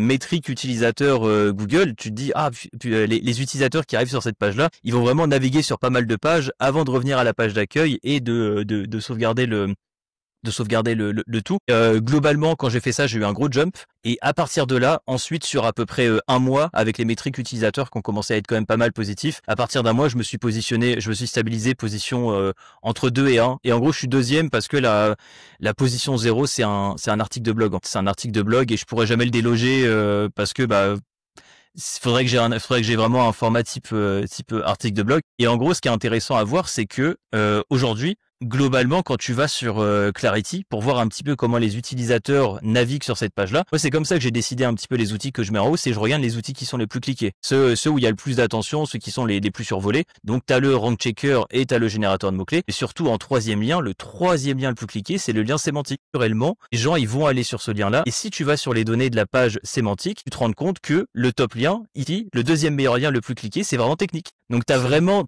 C: métrique utilisateur Google, tu te dis les utilisateurs qui arrivent sur cette page-là, ils vont vraiment naviguer sur pas mal de pages avant de revenir à la page d'accueil et de sauvegarder le tout. Globalement, quand j'ai fait ça, j'ai eu un gros jump. Et à partir de là, ensuite, sur à peu près un mois, avec les métriques utilisateurs qui ont commencé à être quand même pas mal positifs, à partir d'un mois, je me suis stabilisé position entre 2 et 1. Et en gros, je suis deuxième parce que la position 0, c'est un article de blog. C'est un article de blog et je pourrais jamais le déloger parce que faudrait que j'ai vraiment un format type article de blog. Et en gros, ce qui est intéressant à voir, c'est que aujourd'hui, globalement, quand tu vas sur Clarity pour voir un petit peu comment les utilisateurs naviguent sur cette page-là, moi c'est comme ça que j'ai décidé un petit peu les outils que je mets en haut, c'est je regarde les outils qui sont les plus cliqués, ceux où il y a le plus d'attention, ceux qui sont les plus survolés. Donc t'as le rank checker et t'as le générateur de mots-clés. Et surtout en troisième lien, le troisième lien le plus cliqué, c'est le lien sémantique. Naturellement, les gens ils vont aller sur ce lien-là. Et si tu vas sur les données de la page sémantique, tu te rends compte que le top lien, ici, le deuxième meilleur lien le plus cliqué, c'est vraiment technique. Donc t'as vraiment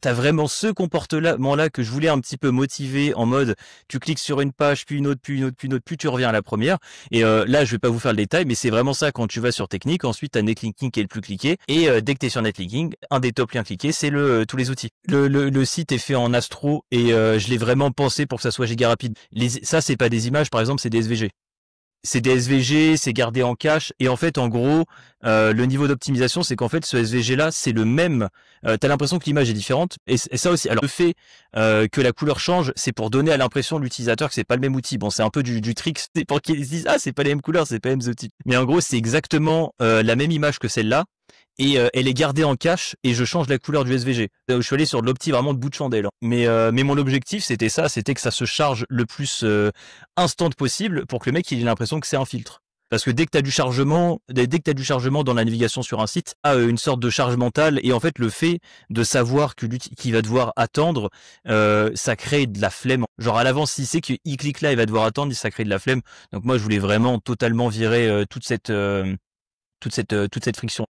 C: ce comportement-là que je voulais un petit peu motiver en mode tu cliques sur une page, puis une autre, puis une autre, puis une autre, puis tu reviens à la première. Et là, je vais pas vous faire le détail, mais c'est vraiment ça quand tu vas sur technique. Ensuite, t'as netlinking qui est le plus cliqué. Et dès que t'es sur netlinking, un des top liens cliqués, c'est tous les outils. Le site est fait en Astro et je l'ai vraiment pensé pour que ça soit giga rapide. Ça, c'est pas des images, par exemple, c'est des SVG. C'est des SVG, c'est gardé en cache, et en fait, en gros, le niveau d'optimisation, c'est qu'en fait, ce SVG-là, c'est le même. T'as l'impression que l'image est différente, et ça aussi. Alors, le fait que la couleur change, c'est pour donner à l'impression de l'utilisateur que c'est pas le même outil. Bon, c'est un peu du trick, c'est pour qu'ils se disent ah, c'est pas les mêmes couleurs, c'est pas les mêmes outils. Mais en gros, c'est exactement la même image que celle-là. Et elle est gardée en cache et je change la couleur du SVG. Je suis allé sur de l'opti vraiment de bout de chandelle. Mais mon objectif c'était ça, c'était que ça se charge le plus instant possible pour que le mec il ait l'impression que c'est un filtre. Parce que dès que tu as du chargement, dans la navigation sur un site, tu as une sorte de charge mentale et en fait le fait de savoir qu'il va devoir attendre, ça crée de la flemme. Genre à l'avance, s'il sait qu'il clique là, il va devoir attendre, ça crée de la flemme. Donc moi je voulais vraiment totalement virer toute cette friction.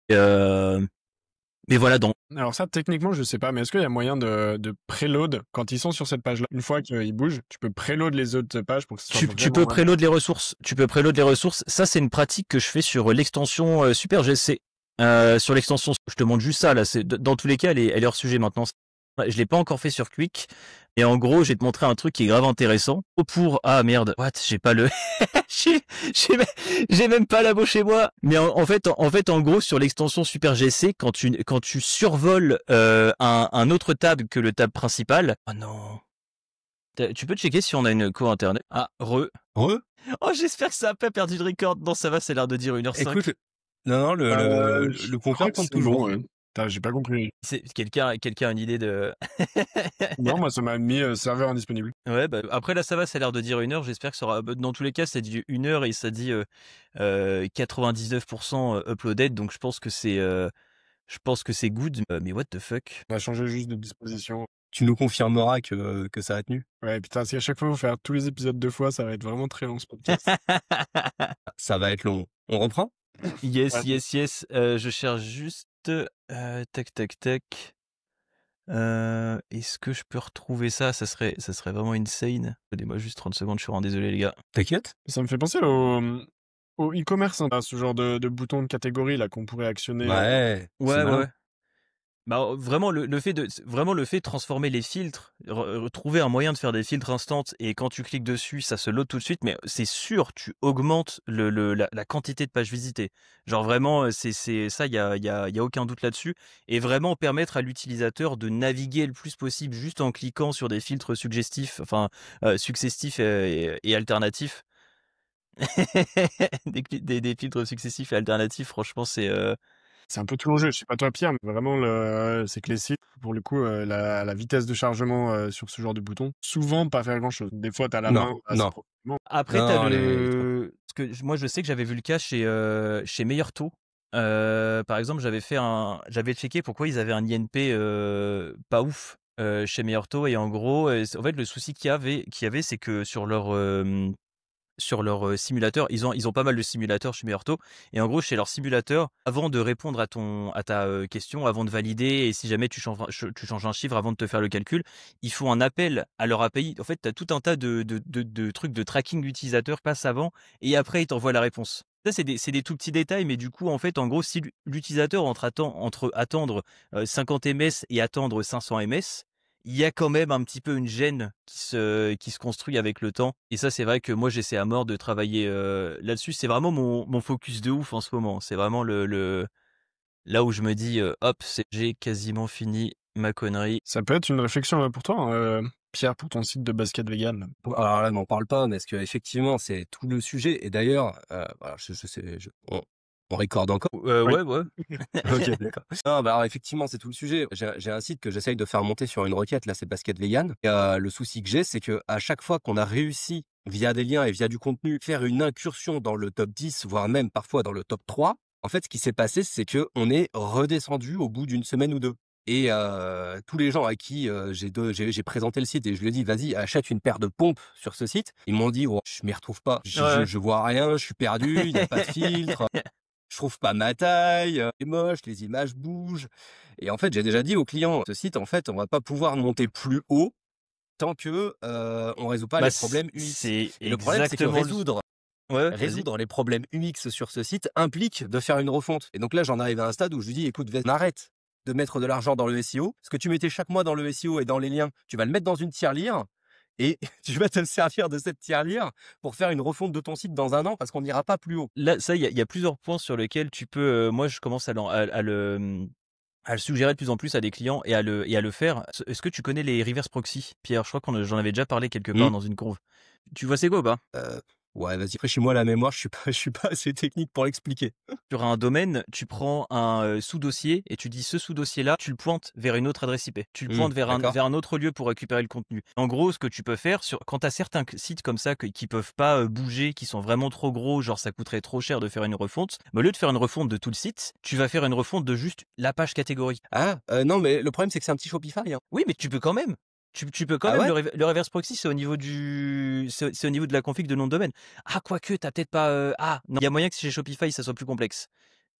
C: Mais voilà,
A: Alors ça, techniquement, je sais pas, mais est-ce qu'il y a moyen de préload quand ils sont sur cette page-là? Une fois qu'ils bougent, tu peux préload les autres pages pour que ce soit
C: tu peux préload les ressources. Ça, c'est une pratique que je fais sur l'extension Super GSC. Sur l'extension, je te montre juste ça, là. Dans tous les cas, elle est hors sujet maintenant. Je l'ai pas encore fait sur Quick. Et en gros, je vais te montrer un truc qui est grave intéressant. Ah merde, j'ai pas le, j'ai même pas la mot chez moi. Mais en fait, en gros, sur l'extension Super GSC, quand tu survoles un autre tab que le tab principal. Oh non. Tu peux checker si on a une co internet. Ah, re.
B: Re.
C: Oh, j'espère que ça a pas perdu de record. Non, ça va, c'est l'air de dire 1h05.
B: Écoute, non, le compteur compte toujours.
A: Bon, ouais. J'ai pas compris.
C: Quelqu'un a une idée de...
A: Non, moi ça m'a mis serveur indisponible.
C: Ouais, bah, après là ça va, ça a l'air de dire 1h, j'espère que ça aura... Dans tous les cas, ça dit 1h et ça dit 99% uploaded, donc je pense que c'est good, mais what the fuck.
A: On va changer juste de disposition.
B: Tu nous confirmeras que ça a tenu.
A: Ouais, putain, si à chaque fois vous faire tous les épisodes 2 fois, ça va être vraiment très long ce podcast.
B: Ça va être long. On reprend?
C: Yes. Je cherche juste... tac. Est-ce que je peux retrouver ça? Ça serait vraiment insane. Donnez-moi juste 30 secondes, je suis vraiment désolé les gars.
B: T'inquiète.
A: Ça me fait penser au e-commerce, hein, ce genre de bouton de catégorie là qu'on pourrait actionner.
B: Ouais.
C: Bah, vraiment le fait de transformer les filtres, trouver un moyen de faire des filtres instants et quand tu cliques dessus, ça se load tout de suite, mais c'est sûr, tu augmentes la quantité de pages visitées. Genre vraiment, c'est ça, il y a aucun doute là-dessus. Et vraiment permettre à l'utilisateur de naviguer le plus possible juste en cliquant sur des filtres suggestifs, enfin successifs et alternatifs. des filtres successifs et alternatifs, franchement,
A: c'est un peu tout l'enjeu. Je sais pas toi, Pierre, mais vraiment, c'est que les sites, pour le coup, la vitesse de chargement sur ce genre de bouton, souvent pas faire grand-chose. Des fois, t'as la main.
B: Non.
C: Après, t'as parce que moi, je sais que j'avais vu le cas chez Meilleur Taux. Par exemple, j'avais checké pourquoi ils avaient un INP pas ouf chez Meilleur Taux et en gros, en fait, le souci qu'il y avait, c'est que sur leur simulateur, ils ont pas mal de simulateurs chez Meilleur Taux et en gros chez leur simulateur, avant de répondre à ta question, avant de valider et si jamais tu changes un chiffre avant de te faire le calcul, ils font un appel à leur API. En fait, tu as tout un tas de trucs de tracking d'utilisateur passe avant et après ils t'envoient la réponse. Ça c'est des tout petits détails mais du coup en fait en gros si l'utilisateur entre attendre 50 ms et attendre 500 ms, il y a quand même un petit peu une gêne qui se construit avec le temps. Et ça, c'est vrai que moi, j'essaie à mort de travailler là-dessus. C'est vraiment mon focus de ouf en ce moment. C'est vraiment là où je me dis, hop, j'ai quasiment fini ma connerie.
A: Ça peut être une réflexion pour toi, Pierre, pour ton site de basket vegan.
B: Alors là, n'en parle pas, parce que effectivement, c'est tout le sujet. Et d'ailleurs, voilà, on recorde encore.
C: Ouais.
B: Ok, d'accord. Non, alors effectivement, c'est tout le sujet. J'ai un site que j'essaye de faire monter sur une requête, là, c'est Basket Vegan. Et le souci que j'ai, c'est que à chaque fois qu'on a réussi, via des liens et via du contenu, faire une incursion dans le top 10, voire même parfois dans le top 3, en fait, ce qui s'est passé, c'est que on est redescendu au bout d'une semaine ou deux. Et tous les gens à qui j'ai présenté le site et je lui ai dit vas-y achète une paire de pompes sur ce site, ils m'ont dit oh, je m'y retrouve pas, je vois rien, je suis perdu, il n'y a pas de filtre. je trouve pas ma taille, c'est moche, les images bougent. Et en fait, j'ai déjà dit au client, ce site, en fait, on va pas pouvoir monter plus haut tant que on résout pas
C: Bah,
B: les problèmes UX.
C: c'est
B: Et le problème, c'est que
C: exactement ouais, vas-y.
B: résoudre les problèmes UX sur ce site implique de faire une refonte. Et donc là, j'en arrive à un stade où je lui dis, écoute, on arrête de mettre de l'argent dans le SEO. Ce que tu mettais chaque mois dans le SEO et dans les liens, tu vas le mettre dans une tirelire et tu vas te servir de cette tirelire pour faire une refonte de ton site dans un an parce qu'on n'ira pas plus haut.
C: Là, ça, il y a plusieurs points sur lesquels tu peux. Moi, je commence à le suggérer de plus en plus à des clients et à le faire. Est-ce que tu connais les reverse proxy, Pierre? Je crois j'en avais déjà parlé quelque part dans une conf. Tu vois c'est quoi ou pas?
B: Ouais, vas-y, prêche-moi la mémoire, je suis pas assez technique pour l'expliquer.
C: Sur un domaine, tu prends un sous-dossier et tu dis ce sous-dossier-là, tu le pointes vers une autre adresse IP. Tu le pointes vers un autre lieu pour récupérer le contenu. En gros, ce que tu peux faire, quand tu as certains sites comme ça qui peuvent pas bouger, qui sont vraiment trop gros, genre ça coûterait trop cher de faire une refonte, au lieu de faire une refonte de tout le site, tu vas faire une refonte de juste la page catégorie.
B: Non, mais le problème, c'est que c'est un petit Shopify. Hein.
C: Oui, mais tu peux quand même. Tu peux quand même, le reverse proxy, c'est au niveau c'est au niveau de la config de nom de domaine. Ah, quoique, t'as peut-être pas, non, il y a moyen que chez Shopify, ça soit plus complexe.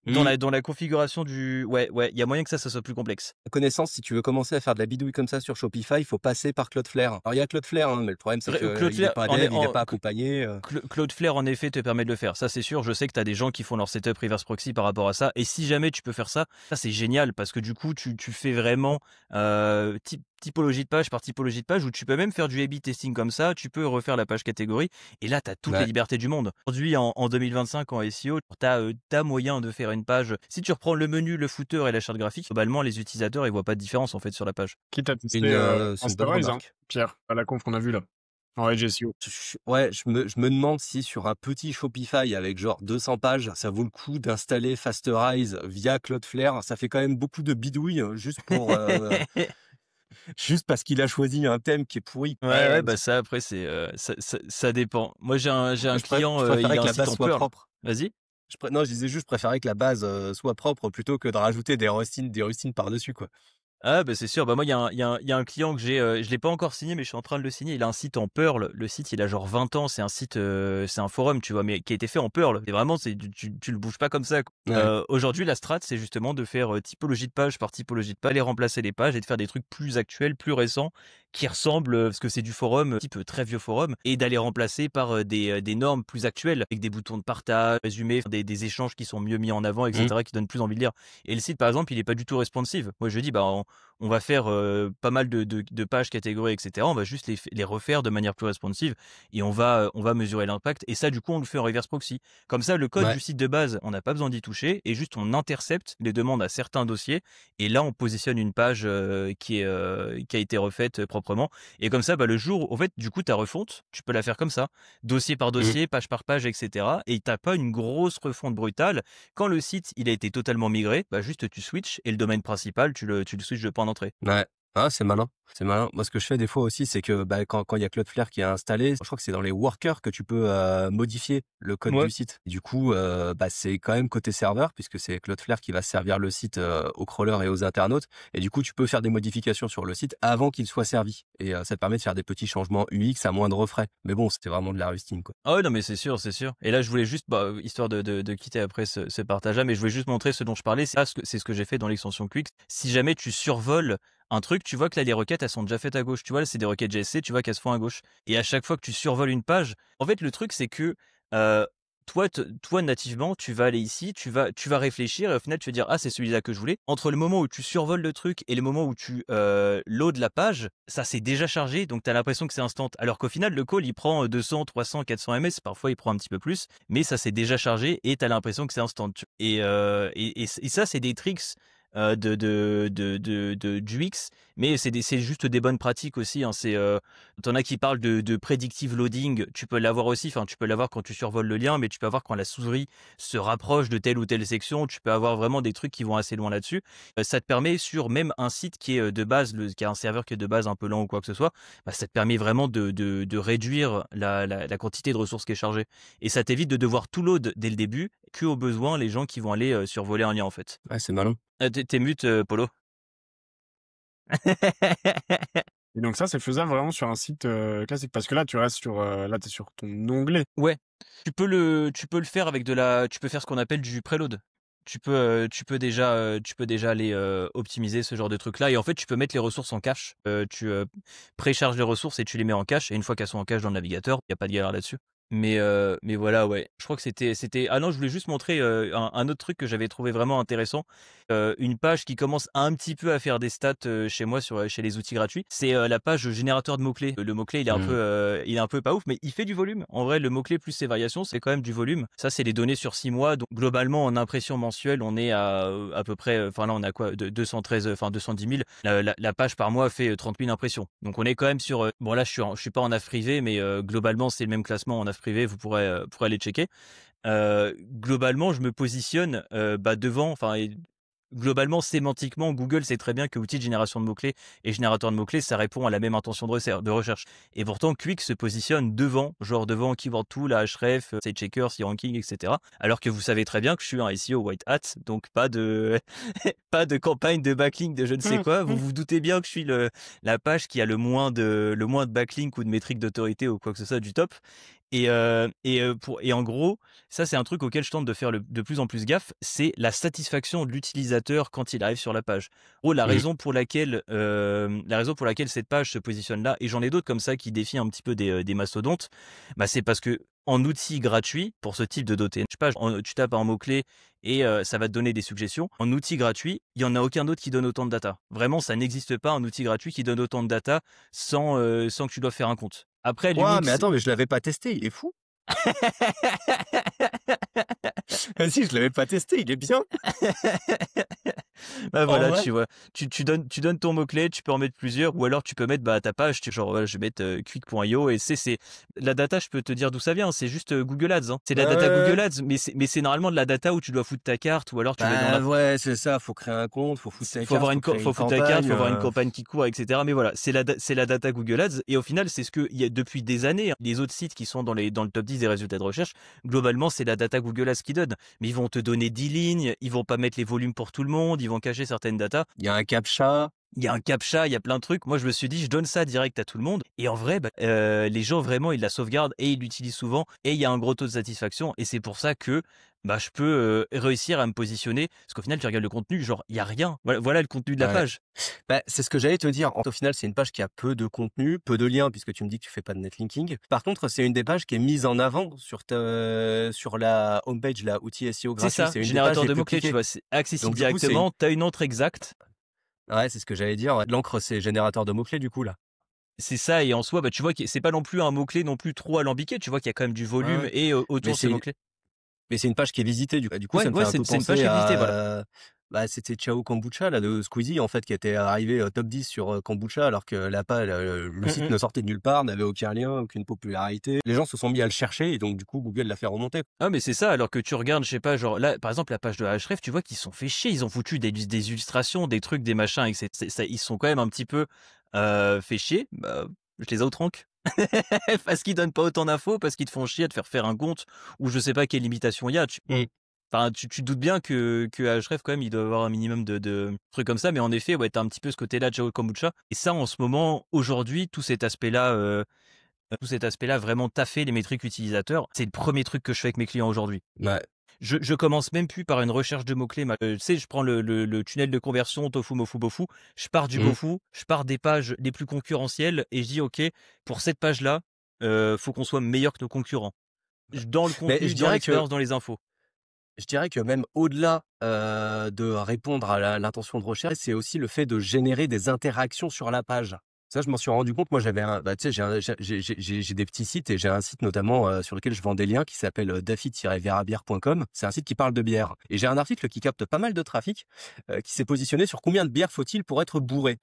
C: Dans la configuration ouais, il y a moyen que ça soit plus complexe.
B: Connaissance, si tu veux commencer à faire de la bidouille comme ça sur Shopify, il faut passer par Cloudflare. Alors il y a Cloudflare, hein, mais le problème c'est que il est pas dev, il est pas accompagné.
C: Cloudflare en effet te permet de le faire. Ça c'est sûr. Je sais que tu as des gens qui font leur setup reverse proxy par rapport à ça. Et si jamais tu peux faire ça, ça c'est génial parce que du coup tu fais vraiment typologie de page par typologie de page où tu peux même faire du A/B testing comme ça. Tu peux refaire la page catégorie et là tu as toutes les libertés du monde. Aujourd'hui en 2025 en SEO, tu as moyen de faire une page. Si tu reprends le menu, le footer et la charte graphique, globalement les utilisateurs ils voient pas de différence en fait sur la page.
A: Quitte à tester Instabase, Pierre, à la conf qu'on a vu là, en Edge SEO.
B: Ouais, je me demande si sur un petit Shopify avec genre 200 pages, ça vaut le coup d'installer Fasterize via Cloudflare. Ça fait quand même beaucoup de bidouilles juste pour... juste parce qu'il a choisi un thème qui est pourri.
C: Ouais, bah ça après c'est ça dépend. Moi j'ai un client il a un site en Perl. Propre. Vas-y.
B: Non, je disais juste, je préférais que la base soit propre plutôt que de rajouter des rustines par-dessus, quoi.
C: Ah bah c'est sûr, bah moi il y a un client que j'ai, je l'ai pas encore signé mais je suis en train de le signer. Il a un site en Perl. Le site il a genre 20 ans. C'est un site, c'est un forum tu vois, mais qui a été fait en Perl. Et vraiment tu le bouges pas comme ça. Ouais. Aujourd'hui la strat c'est justement de faire typologie de page par typologie de page, les remplacer les pages et de faire des trucs plus actuels, plus récents, qui ressemblent parce que c'est du forum type très vieux forum et d'aller remplacer par des normes plus actuelles avec des boutons de partage, résumé, des échanges qui sont mieux mis en avant, etc. qui donnent plus envie de lire. Et le site par exemple il est pas du tout responsive. Moi je dis bah on va faire pas mal de pages catégories, etc. On va juste les refaire de manière plus responsive et on va mesurer l'impact. Et ça, du coup, on le fait en reverse proxy. Comme ça, le code du site de base, on n'a pas besoin d'y toucher et juste on intercepte les demandes à certains dossiers. Et là, on positionne une page qui a été refaite proprement. Et comme ça, bah, le jour, en fait, du coup, ta refonte, tu peux la faire comme ça, dossier par dossier, page par page, etc. Et t'as pas une grosse refonte brutale. Quand le site, il a été totalement migré, bah, juste tu switches et le domaine principal, tu le switches de point d'entrée.
B: Ouais. Ah, c'est malin. C'est malin. Moi, ce que je fais des fois aussi, c'est que quand il y a Cloudflare qui est installé, je crois que c'est dans les workers que tu peux modifier le code du site. Du coup, c'est quand même côté serveur, puisque c'est Cloudflare qui va servir le site aux crawlers et aux internautes. Et du coup, tu peux faire des modifications sur le site avant qu'il soit servi. Et ça te permet de faire des petits changements UX à moindre frais. Mais bon, c'était vraiment de la rustine, quoi.
C: Ah ouais, non, mais c'est sûr, c'est sûr. Et là, je voulais juste, histoire de quitter après ce partage-là, mais je voulais juste montrer ce dont je parlais. C'est ce que j'ai fait dans l'extension Quick. Si jamais tu survoles un truc, tu vois que là, les requêtes, elles sont déjà faites à gauche. Tu vois, là, c'est des requêtes GSC, tu vois qu'elles se font à gauche. Et à chaque fois que tu survoles une page, en fait, le truc, c'est que toi, nativement, tu vas aller ici, tu vas réfléchir et au final, tu vas dire, ah, c'est celui-là que je voulais. Entre le moment où tu survoles le truc et le moment où tu loads la page, ça s'est déjà chargé, donc tu as l'impression que c'est instant. Alors qu'au final, le call, il prend 200, 300, 400 ms, parfois il prend un petit peu plus, mais ça s'est déjà chargé et tu as l'impression que c'est instant. Et ça, c'est des tricks du X, mais c'est juste des bonnes pratiques aussi, hein. T'en as qui parlent de predictive loading, tu peux l'avoir aussi, enfin tu peux l'avoir quand tu survoles le lien, mais tu peux avoir quand la souris se rapproche de telle ou telle section, tu peux avoir vraiment des trucs qui vont assez loin là-dessus. Ça te permet sur même un site qui est de base, qui a un serveur qui est de base un peu lent ou quoi que ce soit, ça te permet vraiment de réduire la quantité de ressources qui est chargée. Et ça t'évite de devoir tout load dès le début, que au besoin les gens qui vont aller survoler un lien en fait.
B: Ouais, c'est malin.
C: T'es mute, Polo.
A: Et donc ça, c'est faisable vraiment sur un site classique. Parce que là, tu restes sur, là, t'es sur ton onglet.
C: Ouais, tu peux le faire avec tu peux faire ce qu'on appelle du preload. Tu peux déjà aller optimiser ce genre de truc-là. Et en fait, tu peux mettre les ressources en cache. Tu précharges les ressources et tu les mets en cache. Et une fois qu'elles sont en cache dans le navigateur, il n'y a pas de galère là-dessus. Mais voilà, ouais. Je crois que c'était. Ah non, je voulais juste montrer un autre truc que j'avais trouvé vraiment intéressant. Une page qui commence un petit peu à faire des stats chez moi chez les outils gratuits. C'est la page générateur de mots-clés. Le mot-clé, il est un peu pas ouf, mais il fait du volume. En vrai, le mot-clé plus ses variations, c'est quand même du volume. Ça, c'est les données sur 6 mois. Donc, globalement, en impression mensuelle, on est à peu près, enfin là, on a quoi, 210 000. La page par mois fait 30 000 impressions. Donc, on est quand même sur, bon là, je suis pas en AF privé, mais globalement, c'est le même classement en AF privé. Vous pourrez aller checker. Globalement, je me positionne devant, globalement, sémantiquement, Google sait très bien que outil de génération de mots-clés et générateur de mots-clés, ça répond à la même intention de recherche. Et pourtant, Qwik se positionne devant Keyword Tool, Ahref, SageChecker, C-Ranking, etc. Alors que vous savez très bien que je suis un SEO white hat, donc pas de, pas de campagne de backlink de je ne sais quoi. Vous vous doutez bien que je suis la page qui a le moins de backlink ou de métriques d'autorité ou quoi que ce soit du top. Et en gros, ça c'est un truc auquel je tente de faire de plus en plus gaffe, c'est la satisfaction de l'utilisateur quand il arrive sur la page. En gros, la raison pour laquelle cette page se positionne là, et j'en ai d'autres comme ça qui défient un petit peu des mastodontes, c'est parce que en outil gratuit pour ce type de doté, tu tapes un mot-clé et ça va te donner des suggestions. En outil gratuit, il y en a aucun autre qui donne autant de data. Vraiment, ça n'existe pas un outil gratuit qui donne autant de data sans que tu dois faire un compte. Après,
B: Ouah, mais attends, mais je l'avais pas testé, il est fou. Vas-y, je l'avais pas testé, il est bien.
C: Voilà, tu vois, tu donnes ton mot-clé, tu peux en mettre plusieurs, ou alors tu peux mettre ta page, voilà, je vais mettre quick.io, et c'est la data, je peux te dire d'où ça vient, c'est juste Google Ads, hein. C'est la data Google Ads, mais c'est normalement de la data où tu dois foutre ta carte, ou alors tu vas dans la...
B: Ouais, c'est ça, faut créer un compte, faut foutre ta carte,
C: faut foutre ta carte, faut avoir une campagne qui court, etc. Mais voilà, c'est la data Google Ads, et au final, c'est ce que il y a depuis des années, hein. Les autres sites qui sont dans le top 10 des résultats de recherche, globalement, c'est la data Google Ads qui donne. Mais ils vont te donner 10 lignes, ils vont pas mettre les volumes pour tout le monde, ils vont cacher certaines datas.
B: Il y a un captcha.
C: Il y a un captcha, il y a plein de trucs. Moi, je me suis dit, je donne ça direct à tout le monde. Et en vrai, les gens, vraiment, ils la sauvegardent et ils l'utilisent souvent. Et il y a un gros taux de satisfaction. Et c'est pour ça que je peux réussir à me positionner. Parce qu'au final, tu regardes le contenu, genre, il n'y a rien. Voilà le contenu de la page.
B: C'est ce que j'allais te dire. Au final, c'est une page qui a peu de contenu, peu de liens, puisque tu me dis que tu fais pas de netlinking. Par contre, c'est une des pages qui est mise en avant sur la homepage, la outil SEO gratuit.
C: C'est ça,
B: c'est une
C: générateur de mots-clés, tu vois, c'est accessible directement. Tu as une entrée exacte.
B: Ouais, c'est ce que j'allais dire. L'encre, c'est générateur de mots-clés, du coup, là.
C: C'est ça, et en soi, tu vois que c'est pas non plus un mot-clé non plus trop alambiqué. Tu vois qu'il y a quand même du volume et autour de ces mots-clés.
B: Mais c'est une page qui est visitée, du coup, ça me fait un peu penser
C: une page qui est visitée, voilà.
B: C'était Ciao Kombucha, là, de Squeezie, en fait, qui était arrivé top 10 sur Kombucha, alors que le site ne sortait de nulle part, n'avait aucun lien, aucune popularité. Les gens se sont mis à le chercher, et donc, du coup, Google l'a fait remonter.
C: Ah, mais c'est ça, alors que tu regardes, je sais pas, genre, là, par exemple, la page de Ahref, tu vois qu'ils sont fait chier, ils ont foutu des illustrations, des trucs, des machins, etc. Ils sont quand même un petit peu fait chier. Je les outranque. Parce qu'ils donnent pas autant d'infos, parce qu'ils te font chier à te faire un compte, ou je sais pas quelle limitation il y a. Tu te doutes bien que Ahref, quand même, il doit avoir un minimum de trucs comme ça, mais en effet, ouais, t'as un petit peu ce côté-là de Ciao Kombucha. Et ça, en ce moment, aujourd'hui, tout cet aspect-là, vraiment taffer les métriques utilisateurs, c'est le premier truc que je fais avec mes clients aujourd'hui.
B: Ouais.
C: Je commence même plus par une recherche de mots-clés. Tu sais, je prends le tunnel de conversion, tofu, mofu, bofu. Je pars du bofu, je pars des pages les plus concurrentielles et je dis, OK, pour cette page-là, faut qu'on soit meilleur que nos concurrents. Dans le contenu, dans l'expérience, dans les infos.
B: Je dirais que même au-delà de répondre à l'intention de recherche, c'est aussi le fait de générer des interactions sur la page. Ça, je m'en suis rendu compte. Moi, j'avais j'ai des petits sites et j'ai un site notamment sur lequel je vends des liens qui s'appelle daffy-verabière.com. C'est un site qui parle de bière. Et j'ai un article qui capte pas mal de trafic qui s'est positionné sur combien de bières faut-il pour être bourré.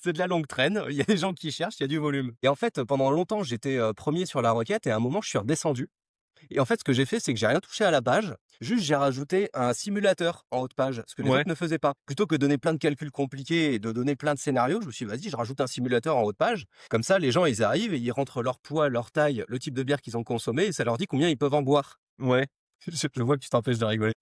B: C'est de la longue traîne. Il y a des gens qui cherchent, il y a du volume. Et en fait, pendant longtemps, j'étais premier sur la requête et à un moment, je suis redescendu. Et en fait, ce que j'ai fait, c'est que j'ai rien touché à la page. Juste, j'ai rajouté un simulateur en haut de page, ce que les autres ne faisaient pas. Plutôt que de donner plein de calculs compliqués et de donner plein de scénarios, je me suis dit, vas-y, je rajoute un simulateur en haut de page. Comme ça, les gens, ils arrivent et ils rentrent leur poids, leur taille, le type de bière qu'ils ont consommé et ça leur dit combien ils peuvent en boire.
C: Ouais.
B: Je vois que tu t'empêches de rigoler.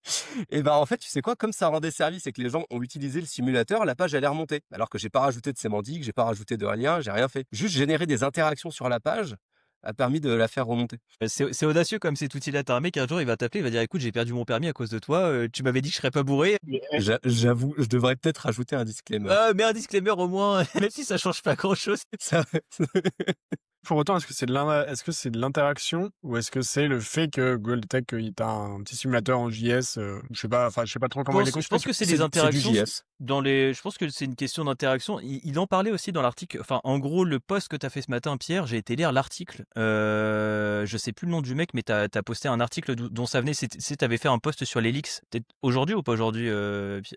B: Et ben en fait, tu sais quoi, comme ça rendait service et que les gens ont utilisé le simulateur, la page allait remonter. Alors que j'ai pas rajouté de sémantique, j'ai pas rajouté de lien, j'ai rien fait. Juste générer des interactions sur la page a permis de la faire remonter.
C: C'est audacieux comme cet outil-là. T'as un mec, un jour, il va t'appeler, il va dire, écoute, j'ai perdu mon permis à cause de toi, tu m'avais dit que je serais pas bourré.
A: Mais,
B: J'avoue, je devrais peut-être rajouter un disclaimer.
C: Mais un disclaimer au moins, même si ça change pas grand-chose.
B: Ça-
A: pour autant, est-ce que c'est de l'interaction ou est-ce que c'est le fait que Google Tech, il t'a un petit simulateur en JS, je sais pas trop comment il est
C: Je pense que c'est des
B: C'est
C: interactions
B: du JS.
C: je pense que c'est une question d'interaction. Il en parlait aussi dans l'article. Enfin, en gros, le post que t'as fait ce matin, Pierre, j'ai été lire l'article. Je sais plus le nom du mec, mais t'as posté un article dont ça venait. T'avais fait un post sur les leaks. Peut-être aujourd'hui ou pas aujourd'hui,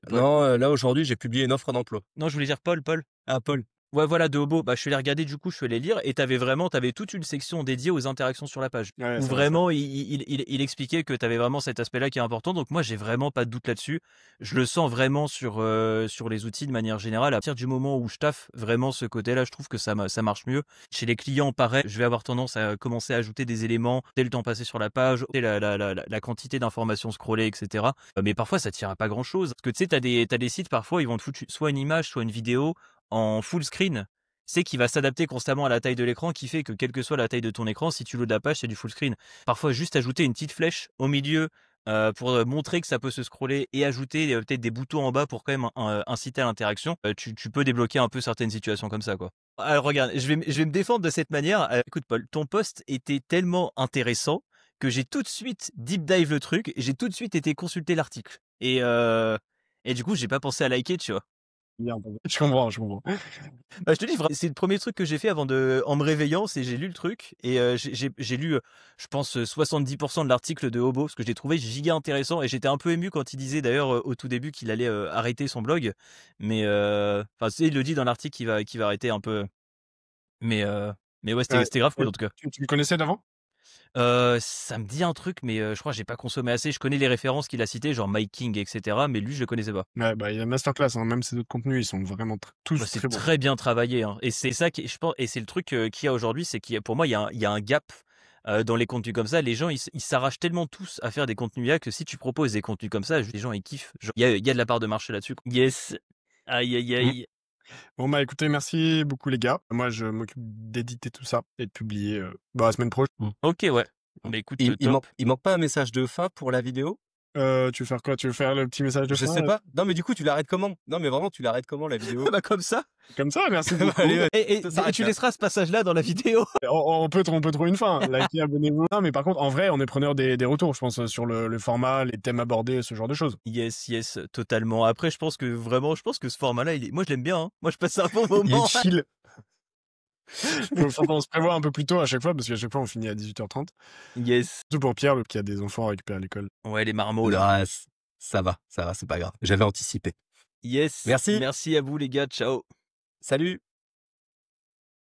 C: Paul?
B: Non, là aujourd'hui, j'ai publié une offre d'emploi.
C: Non, je voulais dire Paul.
B: Ah, Paul.
C: Ouais, voilà, de Hobo. Bah, je suis allé regarder, du coup, je suis allé lire, et t'avais toute une section dédiée aux interactions sur la page.
A: Ouais,
C: Où
A: c'est vrai,
C: vraiment, il expliquait que t'avais vraiment cet aspect-là qui est important. Donc, moi, j'ai vraiment pas de doute là-dessus. Je le sens vraiment sur les outils de manière générale. À partir du moment où je taffe vraiment ce côté-là, je trouve que ça marche mieux. Chez les clients, pareil, je vais avoir tendance à commencer à ajouter des éléments, dès le temps passé sur la page, la quantité d'informations scrollées, etc. Mais parfois, ça tire à pas grand-chose. Parce que tu sais, t'as des sites, parfois, ils vont te foutre soit une image, soit une vidéo en full screen. C'est qui va s'adapter constamment à la taille de l'écran, qui fait que quelle que soit la taille de ton écran, si tu loads la page, c'est du full screen. Parfois, juste ajouter une petite flèche au milieu pour montrer que ça peut se scroller et ajouter peut-être des boutons en bas pour quand même inciter à l'interaction. Tu peux débloquer un peu certaines situations comme ça, quoi. Alors regarde, je vais me défendre de cette manière. Écoute Paul, ton post était tellement intéressant que j'ai tout de suite deep dive le truc, et j'ai tout de suite été consulter l'article. Et du coup, j'ai pas pensé à liker, tu vois.
A: Merde, je comprends.
C: Bah, je te dis, c'est le premier truc que j'ai fait en me réveillant, c'est j'ai lu le truc, et j'ai lu, je pense, 70% de l'article de Hobo, parce que je l'ai trouvé giga intéressant, et j'étais un peu ému quand il disait d'ailleurs au tout début qu'il allait arrêter son blog, mais enfin, tu sais, il le dit dans l'article qu'il va arrêter un peu, mais ouais, c'était grave cool en tout cas.
A: Tu le connaissais d'avant?
C: Ça me dit un truc, mais je crois que j'ai pas consommé assez. Je connais les références qu'il a citées, genre Mike King, etc., mais lui, je le connaissais pas.
A: Ouais, bah, il y a Masterclass, hein, même ses autres contenus, ils sont vraiment tous
C: Bah, c'est
A: très bons.
C: très bien travaillé, hein. Et c'est ça qui, je pense, et c'est le truc qu'il y a aujourd'hui, c'est pour moi, il y a un gap dans les contenus comme ça. Les gens, ils s'arrachent tellement tous à faire des contenus IA que si tu proposes des contenus comme ça, les gens, ils kiffent. Genre, il y a de la part de marché là-dessus, quoi. Yes. Aïe, aïe, aïe.
A: Bon, bah, écoutez, merci beaucoup, les gars. Moi, je m'occupe d'éditer tout ça et de publier, la semaine prochaine.
C: Ok, ouais. Bah écoute, top.
B: Il manque pas un message de fin pour la vidéo?
A: Tu veux faire quoi? Tu veux faire le petit message de
B: Je
A: fin?
B: sais pas. Non, mais du coup, tu l'arrêtes comment? Non, mais vraiment, tu l'arrêtes comment la vidéo?
C: Bah comme ça.
A: Comme ça, merci beaucoup.
B: Allez,
C: Et
B: ça s'arrête
C: tu
B: là.
C: laisseras ce passage-là dans la vidéo.
A: On peut trouver une fin. Likez, abonnez-vous. Non, mais par contre, en vrai, on est preneur des retours, je pense, sur le format, les thèmes abordés, ce genre de choses.
C: Yes, totalement. Après, je pense que ce format-là, moi, je l'aime bien, hein. Moi, je passe un bon
A: Il
C: moment.
A: est chill. Faut qu'on se prévoit un peu plus tôt à chaque fois, parce qu'à chaque fois, on finit à 18h30.
C: Yes.
A: Surtout pour Pierre, qui a des enfants à récupérer à l'école.
C: Ouais, les marmots, là.
B: Ah, ça va, c'est pas grave. J'avais anticipé.
C: Yes.
B: Merci.
C: Merci à vous, les gars. Ciao.
B: Salut.